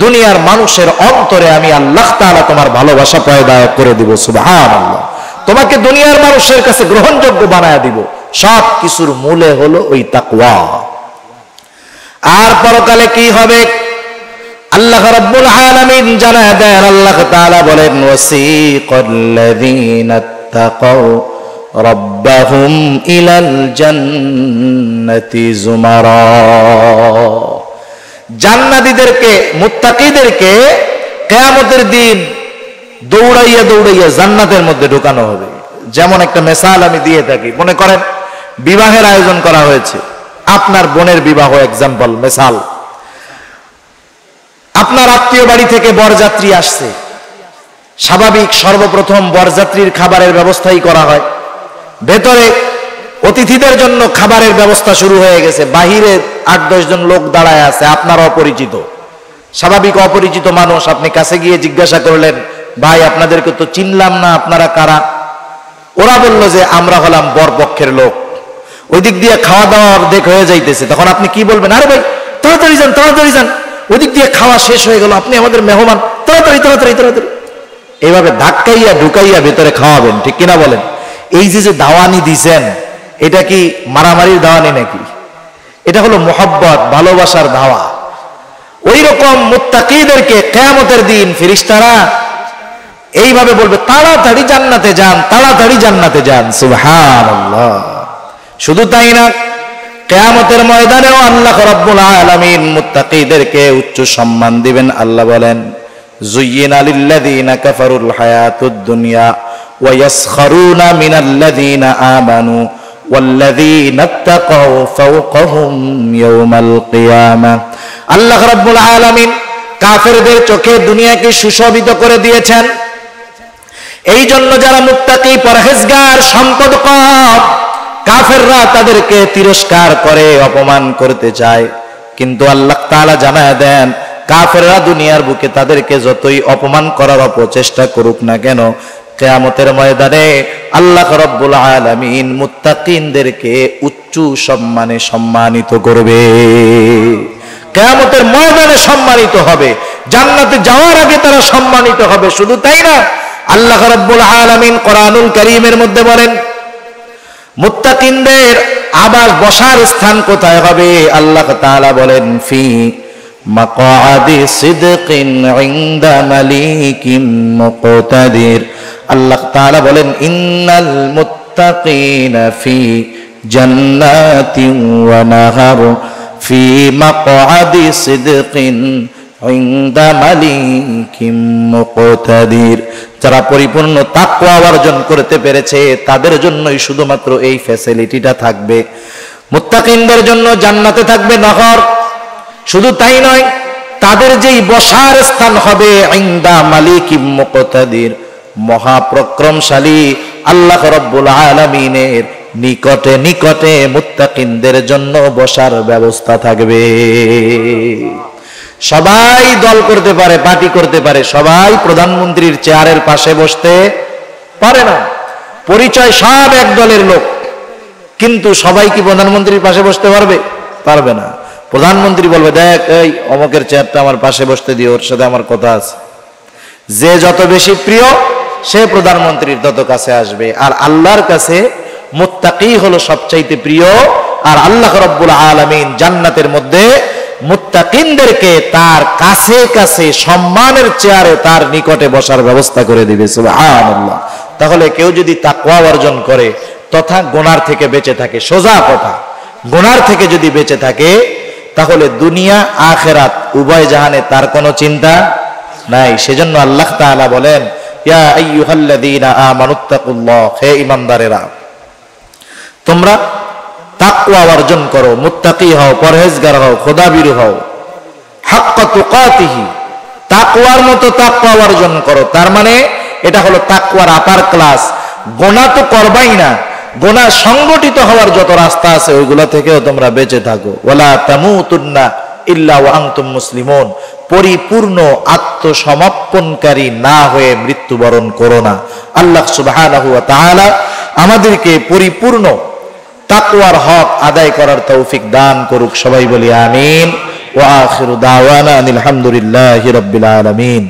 দুনিয়ার মানুষের অন্তরে আমি আল্লাহ তাআলা তোমার ভালোবাসা পয়দা করে দিব। সুবহানাল্লাহ। তোমাকে দুনিয়ার মানুষের কাছে গ্রহণযোগ্য বানায় দিব। সব কিছুর মূলে হলো ওই তাকওয়া। আর পরকালে কি হবে আল্লাহ রাব্বুল আলামিন জানায় দেন। আল্লাহ তাআলা বলেন, ওয়াসিকাল্লাযীনা তাকাউ রাব্বাহুম ইলাল জান্নাতি যুমারা, জান্নাতীদেরকে, মুত্তাকিদেরকে কিয়ামতের দিন দৌড়াইয়া দৌড়াইয়া জান্নাতের মধ্যে ঢোকানো হবে। যেমন একটা মিসাল আমি দিয়ে থাকি, মনে করেন বিবাহের আয়োজন করা হয়েছে, আপনার বোনের বিবাহ, এক্সাম্পল, মিসাল। আপনার আত্মীয় বাড়ি থেকে বরযাত্রী আসছে, স্বাভাবিক সর্বপ্রথম বরযাত্রীর খাবারের ব্যবস্থাই করা হয়। ভেতরে অতিথিদের জন্য খাবারের ব্যবস্থা শুরু হয়ে গেছে, বাহিরে 8-10 জন লোক দাঁড়ায় আছে, আপনার অপরিচিত। স্বাভাবিক অপরিচিত মানুষ, আপনি কাছে গিয়ে জিজ্ঞাসা করলেন, ভাই আপনাদেরকে তো চিনলাম না, আপনারা কারা? ওরা বলল যে আমরা হলাম বরপক্ষের লোক, ওই দিক দিয়ে খাওয়া দাওয়া অর্ধেক হয়ে যাইতেছে, তখন আপনি কি বলবেন? আরে ভাই তাড়াতাড়ি যান, তাড়াতাড়ি যান, ওই দিক দিয়ে খাওয়া শেষ হয়ে গেল, আপনি আমাদের মেহমান, তাড়াতাড়ি তাড়াতাড়ি তাড়াতাড়ি। এইভাবে ধাক্কাইয়া ঢুকাইয়া ভেতরে খাওয়াবেন, ঠিক কিনা বলেন? এই যে দাওয়ানি দিছেন, এটা কি মারামারির দাওয়ানি নাকি? এটা হলো মোহাব্বত, ভালোবাসার দাওয়া। ওই রকম মুত্তাকিদেরকে কিয়ামতের দিন ফেরেশতারা এইভাবে বলবে, তাড়াতাড়ি জান্নাতে যান, তাড়াতাড়ি জান্নাতে যান। সুবহানাল্লাহ। শুধু তাই না, কিয়ামতের ময়দানেও আল্লাহ রাব্বুল আলামিন মুত্তাকিদেরকে উচ্চ সম্মান দিবেন। আল্লাহ বলেন, যুয়্যিনা লিল্লাযীনা কাফারুল হায়াতুদ দুনিয়া ওয়া ইয়াসখারুনা মিনাল্লাযীনা আমানু ওয়াল্লাযীনা ইত্তাকাউ ফাওকাহুম ইয়াওমাল কিয়ামাহ। আল্লাহ রাব্বুল আলামিন কাফেরদের চোখে দুনিয়াকে সুশোভিত করে দিয়েছেন। এই জন্য যারা মুত্তাকি, পরহেজগার, সম্পদ কম, কাফেররা তাদেরকে তিরস্কার করে, অপমান করতে চায়। কিন্তু আল্লাহ তাআলা জানায় দেন, কাফেররা দুনিয়ার বুকে তাদেরকে যতই অপমান করার অপচেষ্টা করুক না কেন, কিয়ামতের ময়দানে আল্লাহ রাব্বুল আলামিন মুত্তাকিনদেরকে উচ্চ সম্মানে সম্মানিত করবে। কিয়ামতের ময়দানে সম্মানিত হবে, জান্নাতে যাওয়ার আগে তারা সম্মানিত হবে। শুধু তাই না, আল্লাহ রাব্বুল আলামিন কোরআনুল কারীমের মধ্যে বলেন, মুত্তাকিনদের আবাস, বসার স্থান কোথায় হবে? আল্লাহ তাআলা বলেন, ফি মাকআদি সিদকিন ইনদা মালিকিম মুকতাদির। আল্লাহ তাআলা বলেন, ইন্নাল মুত্তাকিনা ফি জান্নাতিন ওয়া নাহার ফি মাকআদি সিদকিন ইনদা মালিকিম মুকতাদির। যারা পরিপূর্ণ তাকওয়া অর্জন করতে পেরেছে তাদের জন্যই শুধুমাত্র এই ফ্যাসিলিটিটা থাকবে। মুত্তাকিনদের জন্য জান্নাতে থাকবে নহর। শুধু তাই নয়, তাদের যেই বসার স্থান হবে ইনদা মালিকিম মুকতাদির, মহাপরাক্রমশালী আল্লাহ রাব্বুল আলামিনের নিকটে নিকটে মুত্তাকিনদের জন্য বসার ব্যবস্থা থাকবে। সবাই দল করতে পারে, পার্টি করতে পারে, সবাই প্রধানমন্ত্রীর চেয়ারের পাশে বসতে পারে না। পরিচয় সব এক দলের লোক, কিন্তু সবাই কি প্রধানমন্ত্রীর পাশে বসতে পারবে? পারবে না। প্রধানমন্ত্রী বলবে, দেখ এই অমুকের চেয়ারটা আমার পাশে বসতে দিও, ওর সাথে আমার কথা আছে। যে যত বেশি প্রিয় সে প্রধানমন্ত্রীর তত কাছে আসবে। আর আল্লাহর কাছে মুত্তাকি হলো সবচাইতে প্রিয়। আর আল্লাহ রাব্বুল আলামিন জান্নাতের মধ্যে মুত্তাকিনদেরকে তার কাছে কাছে সম্মানের চেয়ারে তার নিকটে বসার ব্যবস্থা করে দিবে। সুবহানাল্লাহ। তাহলে কেউ যদি তাকওয়া অর্জন করে তথা গুনার থেকে বেঁচে থাকে, সোজা কথা, গুনার থেকে যদি বেঁচে থাকে, তাহলে দুনিয়া আখিরাত উভয় জাহানে তার কোনো চিন্তা নাই। সেজন্য আল্লাহ তাআলা বলেন, ইয়া আইয়ুহাল্লাযীনা আমানুত্তাকুল্লাহ, হে ঈমানদারেরা তোমরা তাকওয়া অর্জন করো, মুত্তাকি হও, পরহেজগার হও, খোদাভীরু হও। হাক্কা তুকাতিহি, তাকওয়ার মতো তাকওয়া অর্জন করো। তার মানে এটা হলো তাকওয়ার আপার ক্লাস। গুনাহ তো করবাই না, গুনাহ সংগঠিত হওয়ার যত রাস্তা আছে ওইগুলা থেকেও তোমরা বেঁচে থাকো। ওয়ালা তামুতুন্না ইল্লা ওয়া আনতুম মুসলিমুন, পরিপূর্ণ আত্মসমর্পণকারী না হয়ে মৃত্যুবরণ করো না। আল্লাহ সুবহানাহু ওয়া তাআলা আমাদেরকে পরিপূর্ণ তাকওয়ার হক আদায় করার তৌফিক দান করুক। সবাই বলি আমিন। ওয়া আখিরু দাওয়ানা আলহামদুলিল্লাহি রাব্বিল আলামিন।